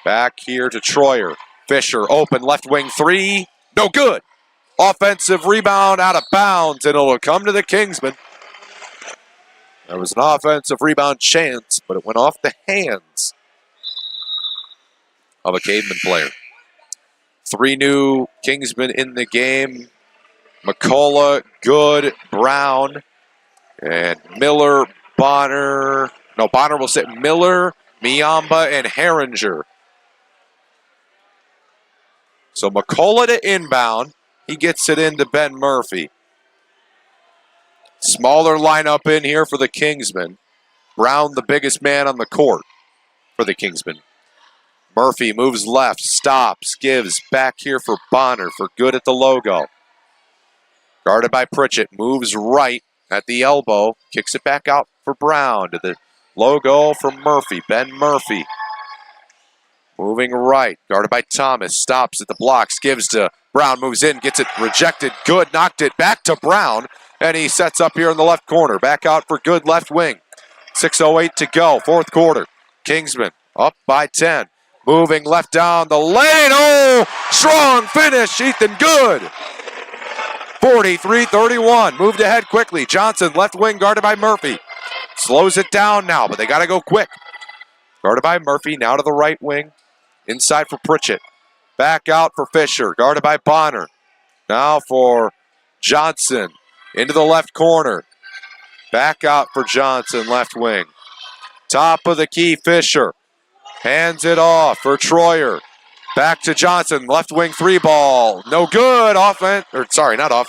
Back here to Troyer. Fisher open left wing three. No good. Offensive rebound out of bounds, and it'll come to the Kingsmen. There was an offensive rebound chance, but it went off the hands of a Caveman player. 3 new Kingsmen in the game. McCullough, Good, Brown, and Miller, Bonner. No, Bonner will sit Miller, Miyamba, and Herringer. So McCullough to inbound. He gets it into Ben Murphy. Smaller lineup in here for the Kingsmen. Brown, the biggest man on the court for the Kingsmen. Murphy moves left, stops, gives back here for Bonner for Good at the logo. Guarded by Pritchett, moves right at the elbow, kicks it back out for Brown to the logo for Murphy, Ben Murphy. Moving right, guarded by Thomas, stops at the blocks, gives to Brown, moves in, gets it rejected. Good, knocked it back to Brown, and he sets up here in the left corner. Back out for Good, left wing. 6:08 to go, fourth quarter. Kingsmen up by 10. Moving left down the lane. Oh, strong finish, Ethan Good. 43-31, moved ahead quickly. Johnson, left wing, guarded by Murphy. Slows it down now, but they got to go quick. Guarded by Murphy, now to the right wing. Inside for Pritchett. Back out for Fisher, guarded by Bonner. Now for Johnson, into the left corner. Back out for Johnson, left wing. Top of the key, Fisher. Hands it off for Troyer. Back to Johnson, left wing three ball. No good.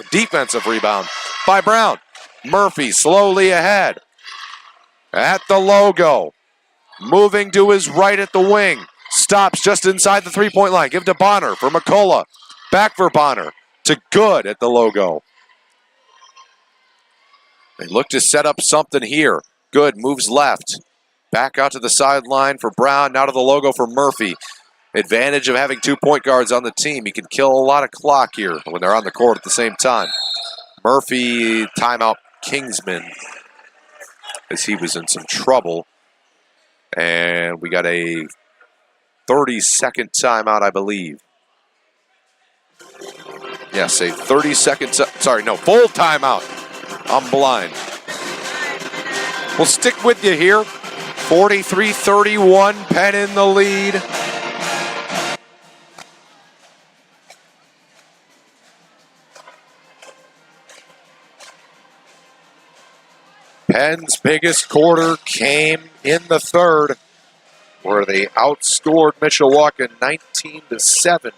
Defensive rebound by Brown. Murphy slowly ahead. At the logo. Moving to his right at the wing. Stops just inside the three-point line. Give to Bonner for McCullough. Back for Bonner to Good at the logo. They look to set up something here. Good moves left. Back out to the sideline for Brown. Now to the logo for Murphy. Advantage of having 2 point guards on the team. He can kill a lot of clock here when they're on the court at the same time. Murphy, timeout Kingsman, as he was in some trouble. And we got a 30-second timeout, I believe. Yes, a 30-second, full timeout. I'm blind. We'll stick with you here. 43-31, Penn in the lead. Penn's biggest quarter came in the third, where they outscored Mishawaka 19-7.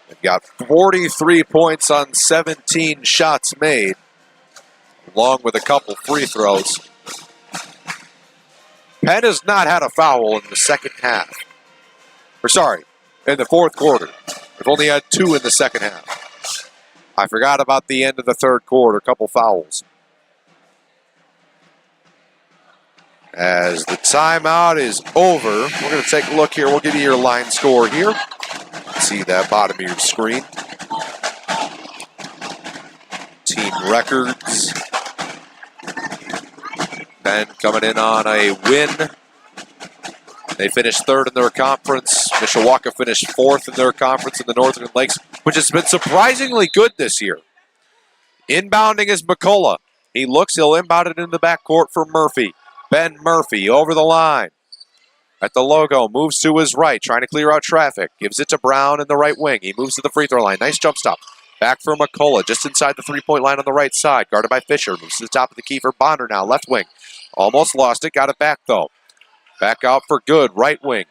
They've got 43 points on 17 shots made, along with a couple free throws. Penn has not had a foul in the second half. In the fourth quarter. They've only had 2 in the second half. I forgot about the end of the third quarter, a couple fouls. As the timeout is over, we're going to take a look here. We'll give you your line score here. See that bottom of your screen. Team records. Penn coming in on a win. They finished third in their conference. Mishawaka finished fourth in their conference in the Northern Lakes, which has been surprisingly good this year. Inbounding is McCullough. He looks, he'll inbound it into the backcourt for Murphy. Ben Murphy over the line. At the logo, moves to his right, trying to clear out traffic. Gives it to Brown in the right wing. He moves to the free throw line. Nice jump stop. Back for McCullough, just inside the three-point line on the right side. Guarded by Fisher. Moves to the top of the key for Bonner now, left wing. Almost lost it, got it back though. Back out for Good, right wing.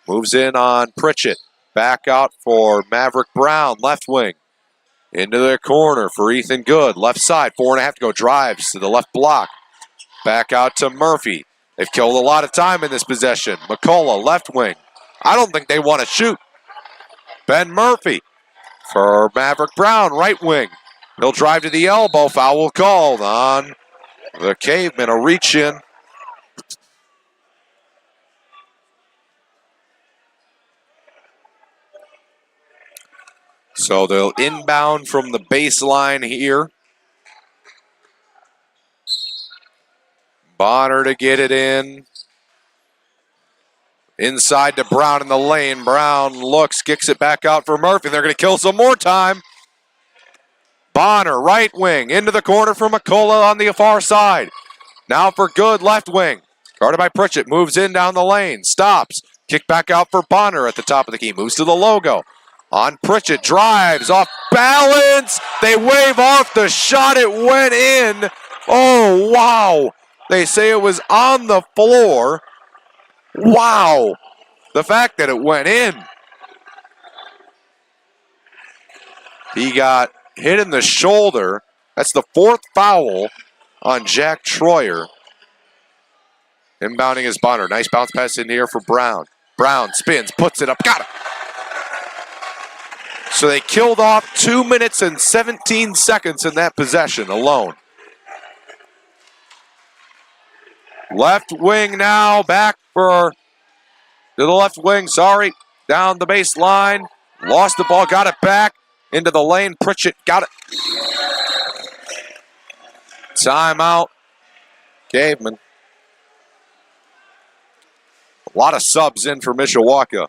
Moves in on Pritchett. Back out for Maverick Brown, left wing. Into the corner for Ethan Good. Left side, 4.5 to go. Drives to the left block. Back out to Murphy. They've killed a lot of time in this possession. McCullough, left wing. I don't think they want to shoot. Ben Murphy for Maverick Brown, right wing. He'll drive to the elbow. Foul called on the Cavemen. A reach in. So they'll inbound from the baseline here. Bonner to get it in. Inside to Brown in the lane. Brown looks, kicks it back out for Murphy. They're going to kill some more time. Bonner, right wing, into the corner for McCullough on the far side. Now for Good, left wing. Guarded by Pritchett, moves in down the lane, stops. Kick back out for Bonner at the top of the key, moves to the logo. On Pritchett, drives, off balance. They wave off the shot, it went in. Oh, wow. They say it was on the floor. Wow. The fact that it went in. He got hit in the shoulder. That's the fourth foul on Jack Troyer. Inbounding is Bonner. Nice bounce pass in here for Brown. Brown spins, puts it up, got it. So they killed off 2 minutes and 17 seconds in that possession alone. Left wing now, back to the left wing, down the baseline. Lost the ball, got it back. Into the lane, Pritchett got it. Timeout, Caveman. A lot of subs in for Mishawaka.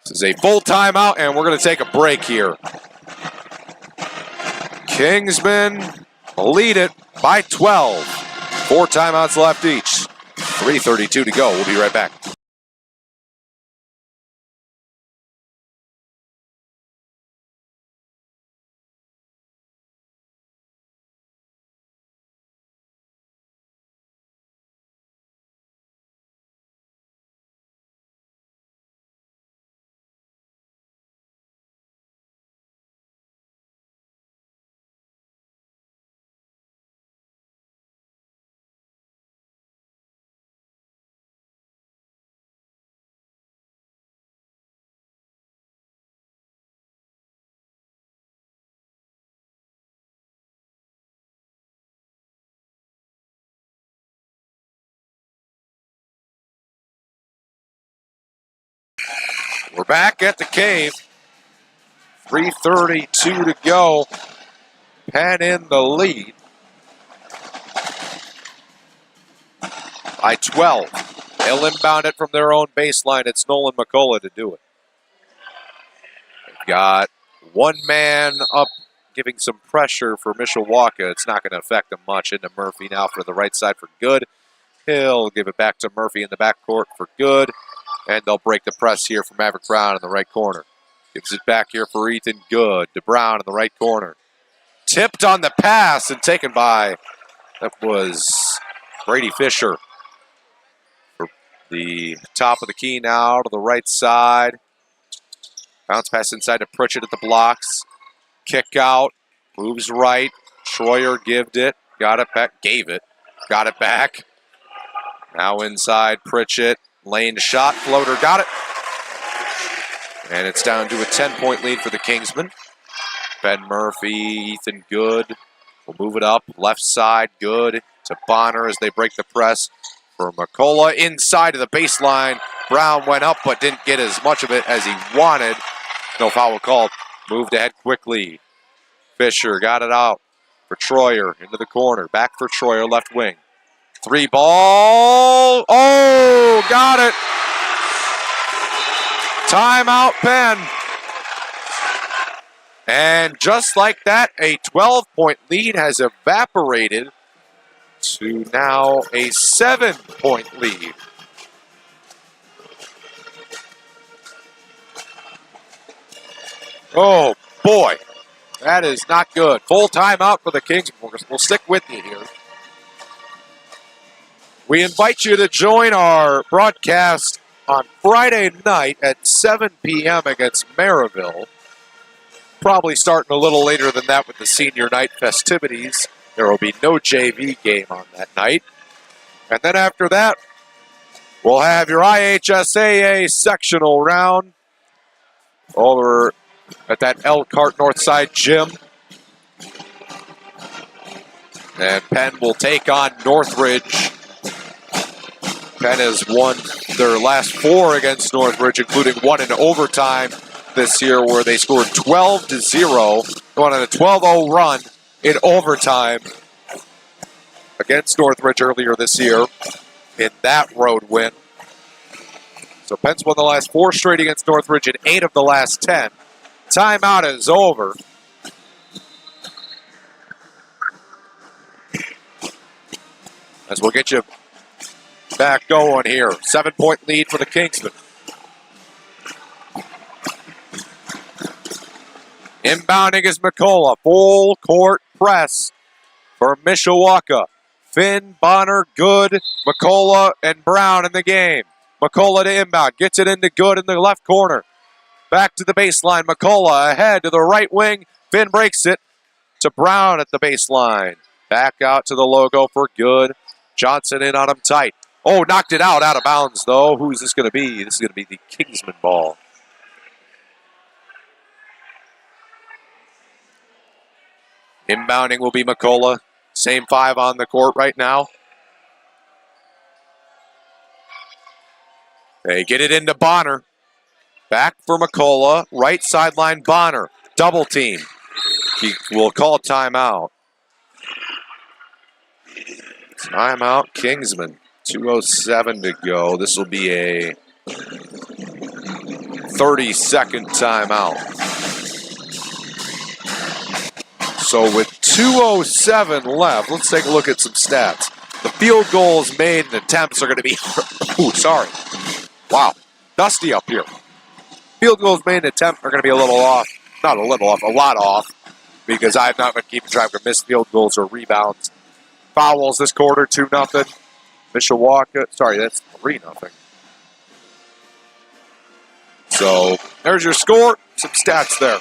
This is a full timeout, and we're going to take a break here. Kingsmen lead it by 12. 4 timeouts left each. 3:32 to go. We'll be right back. We're back at the Cave. 3:32 to go. Penn in the lead by 12. They'll inbound it from their own baseline. It's Nolan McCullough to do it. They've got one man up giving some pressure for Mishawaka. It's not going to affect them much. Into Murphy now for the right side for Good. He'll give it back to Murphy in the backcourt for Good. And they'll break the press here for Maverick Brown in the right corner. Gives it back here for Ethan Good. To Brown in the right corner. Tipped on the pass and taken by, that was Brady Fisher. For the top of the key now to the right side. Bounce pass inside to Pritchett at the blocks. Kick out. Moves right. Troyer gave it. Got it back. Gave it. Got it back. Now inside Pritchett. Lane shot, floater, got it. And it's down to a 10-point lead for the Kingsmen. Ben Murphy, Ethan Good will move it up. Left side, Good to Bonner as they break the press for McCullough. Inside of the baseline. Brown went up but didn't get as much of it as he wanted. No foul called. Moved ahead quickly. Fisher got it out. for Troyer into the corner. Back for Troyer, left wing. 3 ball. Oh, got it. Timeout, Penn. And just like that, a 12-point lead has evaporated to now a 7-point lead. Oh, boy. That is not good. Full timeout for the Kings. We'll stick with you here. We invite you to join our broadcast on Friday night at 7 p.m. against Maryville. Probably starting a little later than that with the senior night festivities. There will be no JV game on that night. And then after that, we'll have your IHSAA sectional round over at that Elkhart Northside gym. And Penn will take on Northridge. Penn has won their last 4 against Northridge, including 1 in overtime this year where they scored 12-0, going on a 12-0 run in overtime against Northridge earlier this year in that road win. So Penn's won the last 4 straight against Northridge and 8 of the last 10. Timeout is over. As we'll get you back going here. 7-point lead for the Kingsmen. Inbounding is McCullough. Full court press for Mishawaka. Finn, Bonner, Good, McCullough, and Brown in the game. McCullough to inbound. Gets it into Good in the left corner. Back to the baseline. McCullough ahead to the right wing. Finn breaks it to Brown at the baseline. Back out to the logo for Good. Johnson in on him tight. Oh, knocked it out of bounds, though. Who's this going to be? This is going to be the Kingsman ball. Inbounding will be McCullough. Same 5 on the court right now. They get it into Bonner. Back for McCullough. Right sideline Bonner. Double team. He will call timeout. Timeout Kingsman. 2:07 to go. This will be a 30-second timeout. So with 2:07 left, let's take a look at some stats. The field goals made and attempts are going to be, wow, dusty up here. Field goals made and attempts are going to be a little off. Not a little off, a lot off, because I've not been keeping track of missed field goals or rebounds. Fouls this quarter, 2-0. Mishawaka, that's 3-0. So there's your score, some stats there.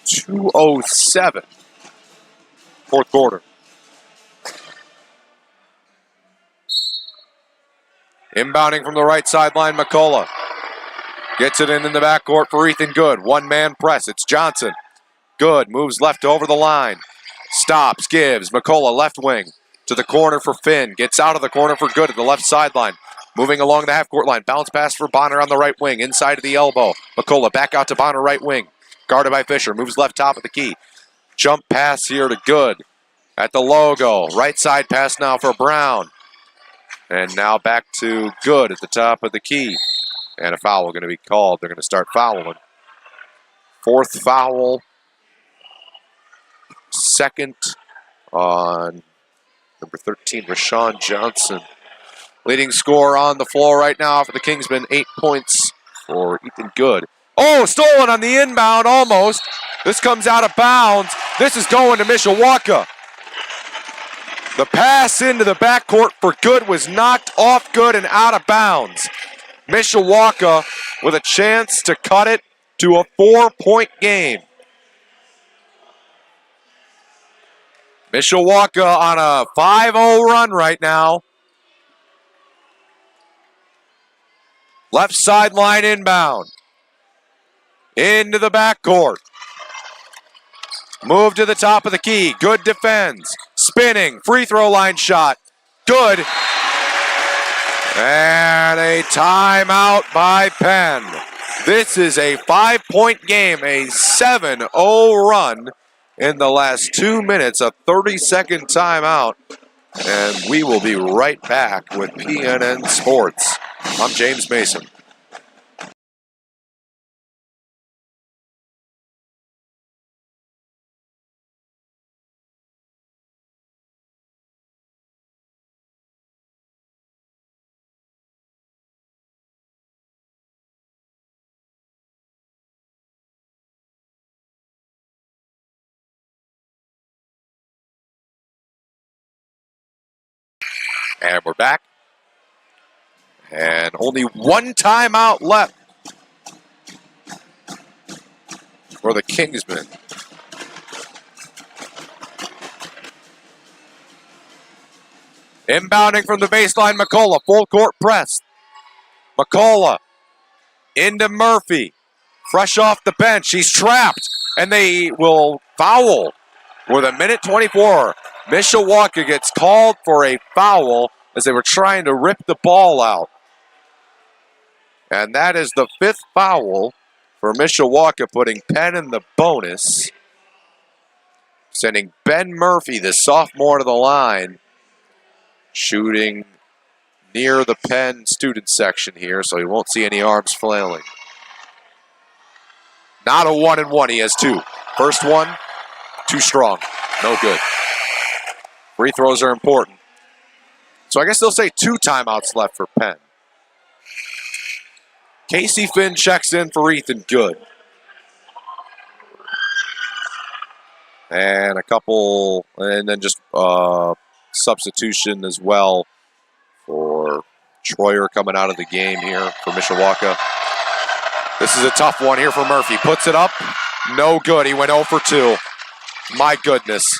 .207, fourth quarter. Inbounding from the right sideline, McCullough. Gets it in the backcourt for Ethan Good. One-man press, it's Johnson. Good, moves left over the line. Stops, gives, McCullough left wing to the corner for Finn. Gets out of the corner for Good at the left sideline. Moving along the half-court line. Bounce pass for Bonner on the right wing, inside of the elbow. McCullough back out to Bonner right wing. Guarded by Fisher, moves left top of the key. Jump pass here to Good at the logo. Right side pass now for Brown. And now back to Good at the top of the key. And a foul going to be called. They're going to start fouling. 4th foul. 2nd on number 13, Rashawn Johnson. Leading scorer on the floor right now for the Kingsmen. 8 points for Ethan Good. Oh, stolen on the inbound, almost. This comes out of bounds. This is going to Mishawaka. The pass into the backcourt for Good was knocked off Good and out of bounds. Mishawaka with a chance to cut it to a 4-point game. Mishawaka on a 5-0 run right now. Left sideline inbound. Into the backcourt. Move to the top of the key. Good defends. Spinning. Free throw line shot. Good. And a timeout by Penn. This is a 5-point game, a 7-0 run in the last 2 minutes, a 30-second timeout. And we will be right back with PNN Sports. I'm James Mason. And we're back. And only one timeout left for the Kingsmen. Inbounding from the baseline, McCullough. Full court press. McCullough into Murphy. Fresh off the bench. He's trapped. And they will foul with 1:24. Mishawaka gets called for a foul as they were trying to rip the ball out. And that is the 5th foul for Mishawaka, putting Penn in the bonus. Sending Ben Murphy, the sophomore, to the line. Shooting near the Penn student section here, so he won't see any arms flailing. Not a 1-and-1, he has 2. First one, too strong, no good. Free throws are important. So I guess they'll say 2 timeouts left for Penn. Casey Finn checks in for Ethan Good. And a couple, and then just substitution as well for Troyer coming out of the game here for Mishawaka. This is a tough one here for Murphy. Puts it up, no good. He went 0 for 2. My goodness.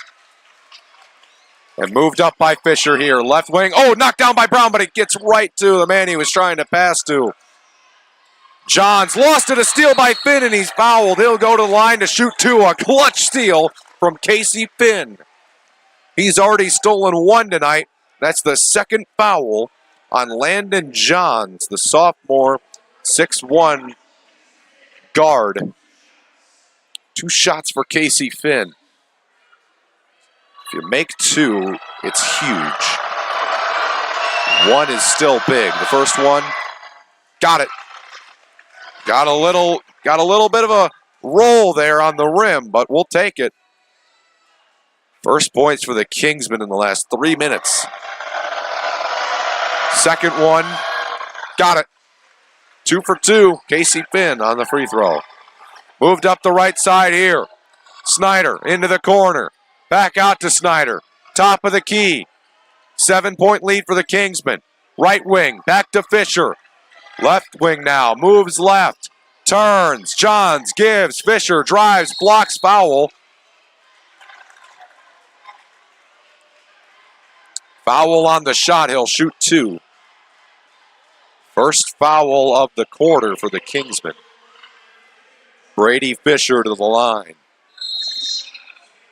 And moved up by Fisher here. Left wing. Oh, knocked down by Brown, but it gets right to the man he was trying to pass to. Johns lost it, a steal by Finn, and he's fouled. He'll go to the line to shoot 2. A clutch steal from Casey Finn. He's already stolen 1 tonight. That's the 2nd foul on Landon Johns, the sophomore, 6'1" guard. 2 shots for Casey Finn. If you make 2, it's huge. 1 is still big. The first one, got it. Got a little bit of a roll there on the rim, but we'll take it. First points for the Kingsmen in the last 3 minutes. Second one, got it. 2 for 2, Casey Finn on the free throw. Moved up the right side here. Snyder into the corner. Back out to Snyder. Top of the key. 7-point lead for the Kingsmen. Right wing, back to Fisher. Left wing now, moves left. Turns, Johns gives, Fisher drives, blocks, foul. Foul on the shot, he'll shoot 2. First foul of the quarter for the Kingsmen. Brady Fisher to the line.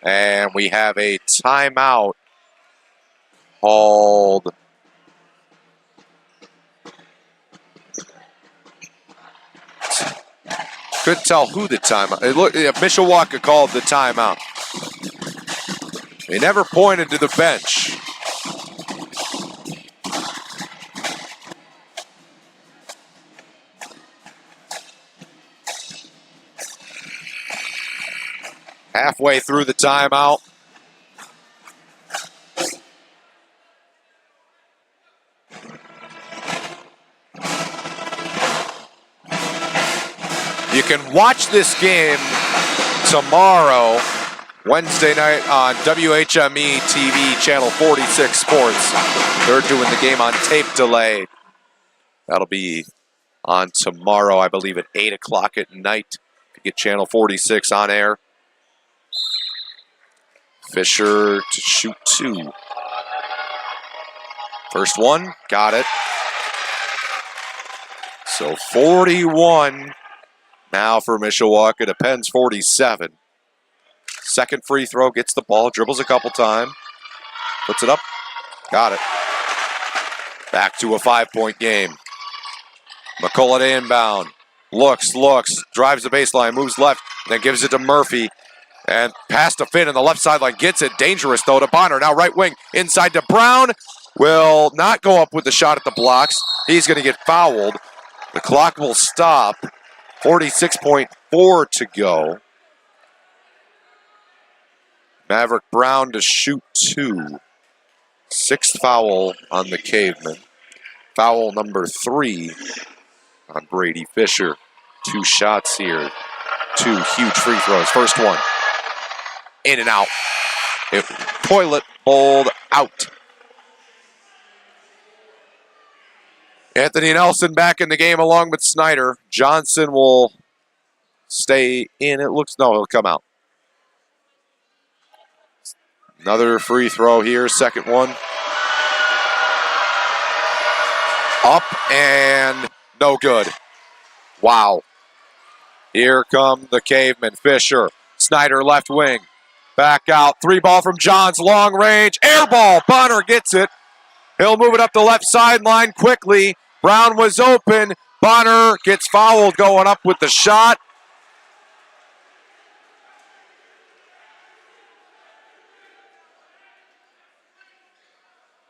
And we have a timeout called. Couldn't tell who the timeout. Mishawaka called the timeout. They never pointed to the bench. Halfway through the timeout. You can watch this game tomorrow, Wednesday night on WHME TV, Channel 46 Sports. They're doing the game on tape delay. That'll be on tomorrow, I believe, at 8 o'clock at night to get Channel 46 on air. Fisher to shoot 2. First one, got it. So 41 now for Mishawaka to Penn's 47. Second free throw, gets the ball, dribbles a couple times, puts it up, got it. Back to a 5-point game. McCullough to inbound. Looks, drives the baseline, moves left, then gives it to Murphy. And pass to Finn on the left sideline. Gets it. Dangerous, though, to Bonner. Now right wing. Inside to Brown. Will not go up with the shot at the blocks. He's going to get fouled. The clock will stop. 46.4 to go. Maverick Brown to shoot 2. 6th foul on the Caveman. Foul number 3 on Brady Fisher. 2 shots here. 2 huge free throws. First one. In and out. Toilet bowled out. Anthony Nelson back in the game along with Snyder. Johnson will stay in. It looks, no, he'll come out. Another free throw here. Second one. Up and no good. Wow. Here come the Caveman. Fisher. Snyder left wing. Back out. 3-ball from Johns. Long range. Air ball. Bonner gets it. He'll move it up the left sideline quickly. Brown was open. Bonner gets fouled going up with the shot.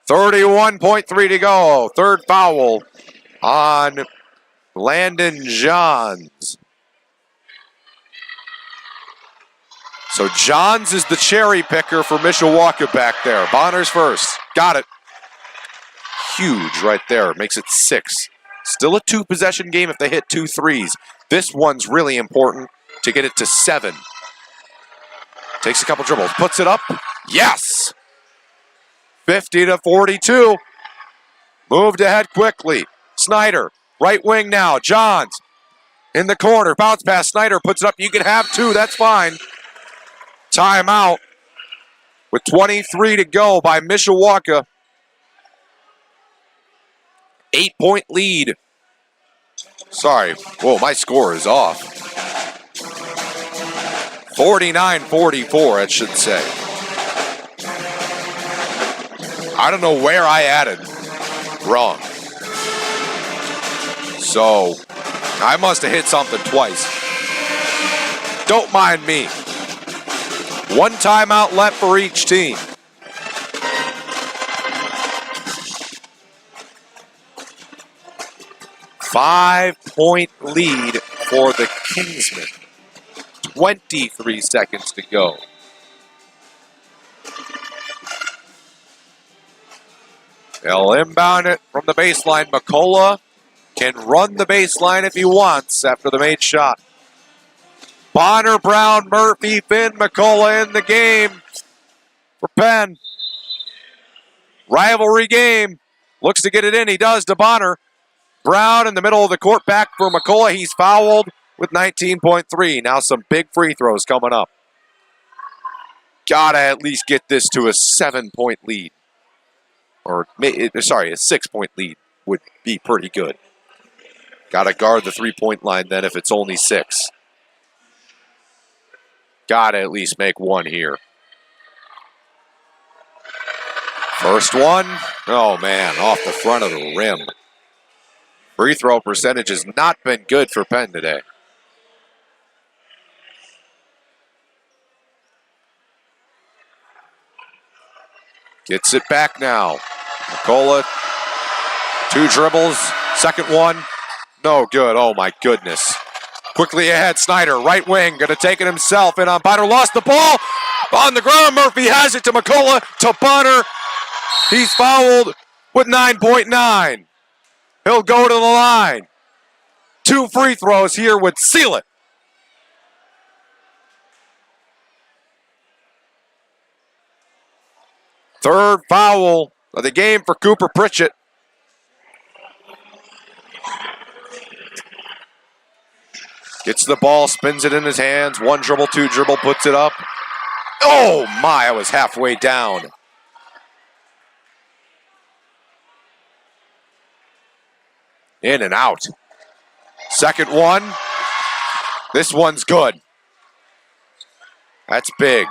.3 to go. 3rd foul on Landon Johns. So Johns is the cherry picker for Mishawaka back there. Bonner's first. Got it. Huge right there. Makes it 6. Still a 2-possession game if they hit 2 threes. This one's really important to get it to 7. Takes a couple dribbles. Puts it up. Yes! 50-42. Moved ahead quickly. Snyder. Right wing now. Johns. In the corner. Bounce pass. Snyder puts it up. You can have 2. That's fine. Timeout with 23 to go by Mishawaka. 8-point lead. Sorry. Whoa, my score is off. 49-44, it should say. I don't know where I added wrong. So, I must have hit something twice. Don't mind me. 1 timeout left for each team. Five-point lead for the Kingsmen. 23 seconds to go. They'll inbound it from the baseline. McCullough can run the baseline if he wants after the made shot. Bonner, Brown, Murphy, Finn, McCullough in the game for Penn. Rivalry game. Looks to get it in. He does to Bonner. Brown in the middle of the court, back for McCullough. He's fouled with 19.3. Now some big free throws coming up. Gotta at least get this to a 7-point lead. Or, sorry, a 6-point lead would be pretty good. Gotta guard the 3-point line then if it's only 6. Gotta at least make 1 here. First one. Oh, man, off the front of the rim. Free throw percentage has not been good for Penn today. Gets it back now. McCullough, 2 dribbles. Second one, no good. Oh, my goodness. Quickly ahead, Snyder, right wing, going to take it himself. In on Bonner, lost the ball. On the ground, Murphy has it to McCullough, to Bonner. He's fouled with 9.9. He'll go to the line. 2 free throws here would seal it. Third foul of the game for Cooper Pritchett. Gets the ball, spins it in his hands. 1 dribble, 2 dribble, puts it up. Oh my, I was halfway down. In and out. Second one. This one's good. That's big.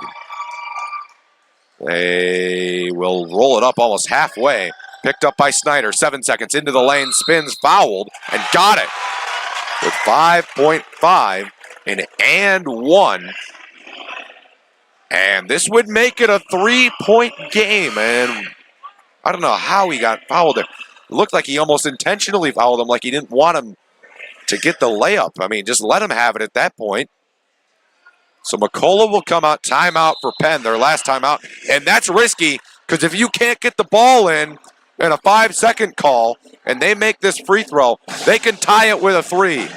They will roll it up almost halfway. Picked up by Snyder. 7 seconds into the lane. Spins, fouled, and got it. with 5.5 and 1. And this would make it a 3-point game. And I don't know how he got fouled there. It looked like he almost intentionally fouled him, like he didn't want him to get the layup. I mean, just let him have it at that point. So McCullough will come out, timeout for Penn, their last timeout. And that's risky, because if you can't get the ball in a 5-second call, and they make this free throw, they can tie it with a 3.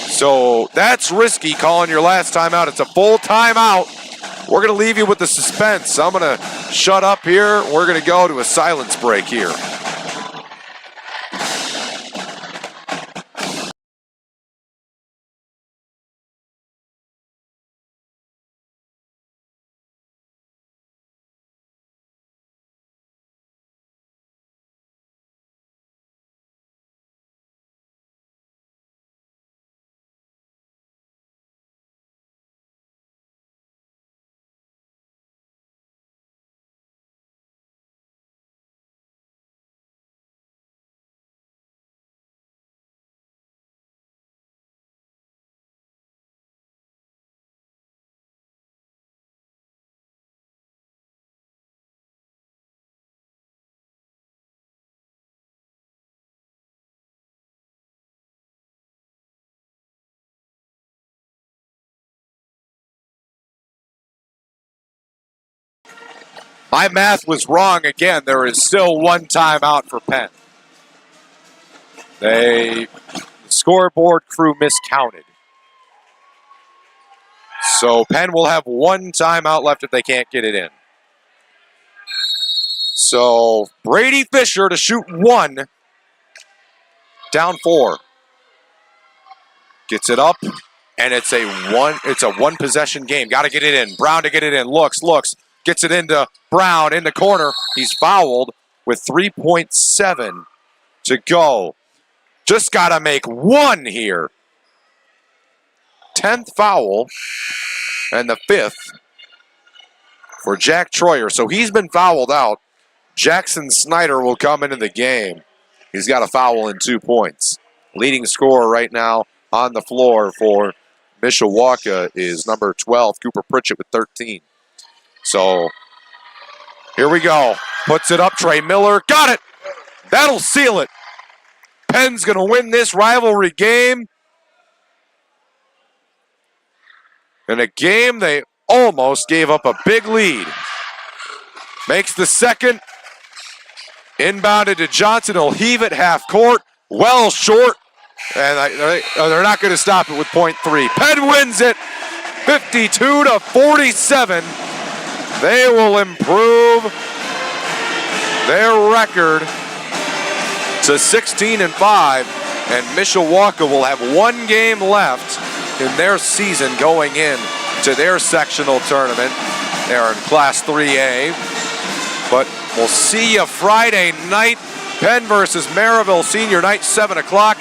So that's risky, calling your last timeout. It's a full timeout. We're going to leave you with the suspense. I'm going to shut up here. We're going to go to a silence break here. My math was wrong again. There is still one timeout for Penn. The scoreboard crew miscounted. So Penn will have one timeout left if they can't get it in. So Brady Fisher to shoot 1. Down 4. Gets it up, and it's a one possession game. Got to get it in. Brown to get it in. Looks. Gets it into Brown in the corner. He's fouled with 3.7 to go. Just got to make 1 here. 10th foul and the 5th for Jack Troyer. So he's been fouled out. Jackson Snyder will come into the game. He's got a foul in 2 points. Leading scorer right now on the floor for Mishawaka is number 12, Cooper Pritchett with 13. So here we go. Puts it up, Trey Miller. Got it. That'll seal it. Penn's going to win this rivalry game. In a game they almost gave up a big lead. Makes the second. Inbounded to Johnson. He'll heave it half court. Well short. And they're not going to stop it with .3. Penn wins it 52-47. They will improve their record to 16-5. And Mishawaka will have 1 game left in their season going in to their sectional tournament. They're in Class 3A. But we'll see you Friday night. Penn versus Maryville Senior Night, 7 o'clock.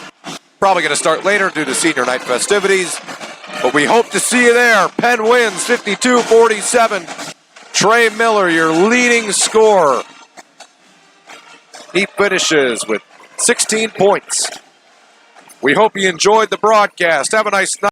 Probably going to start later due to senior night festivities. But we hope to see you there. Penn wins 52-47. Trey Miller, your leading scorer. He finishes with 16 points. We hope you enjoyed the broadcast. Have a nice night.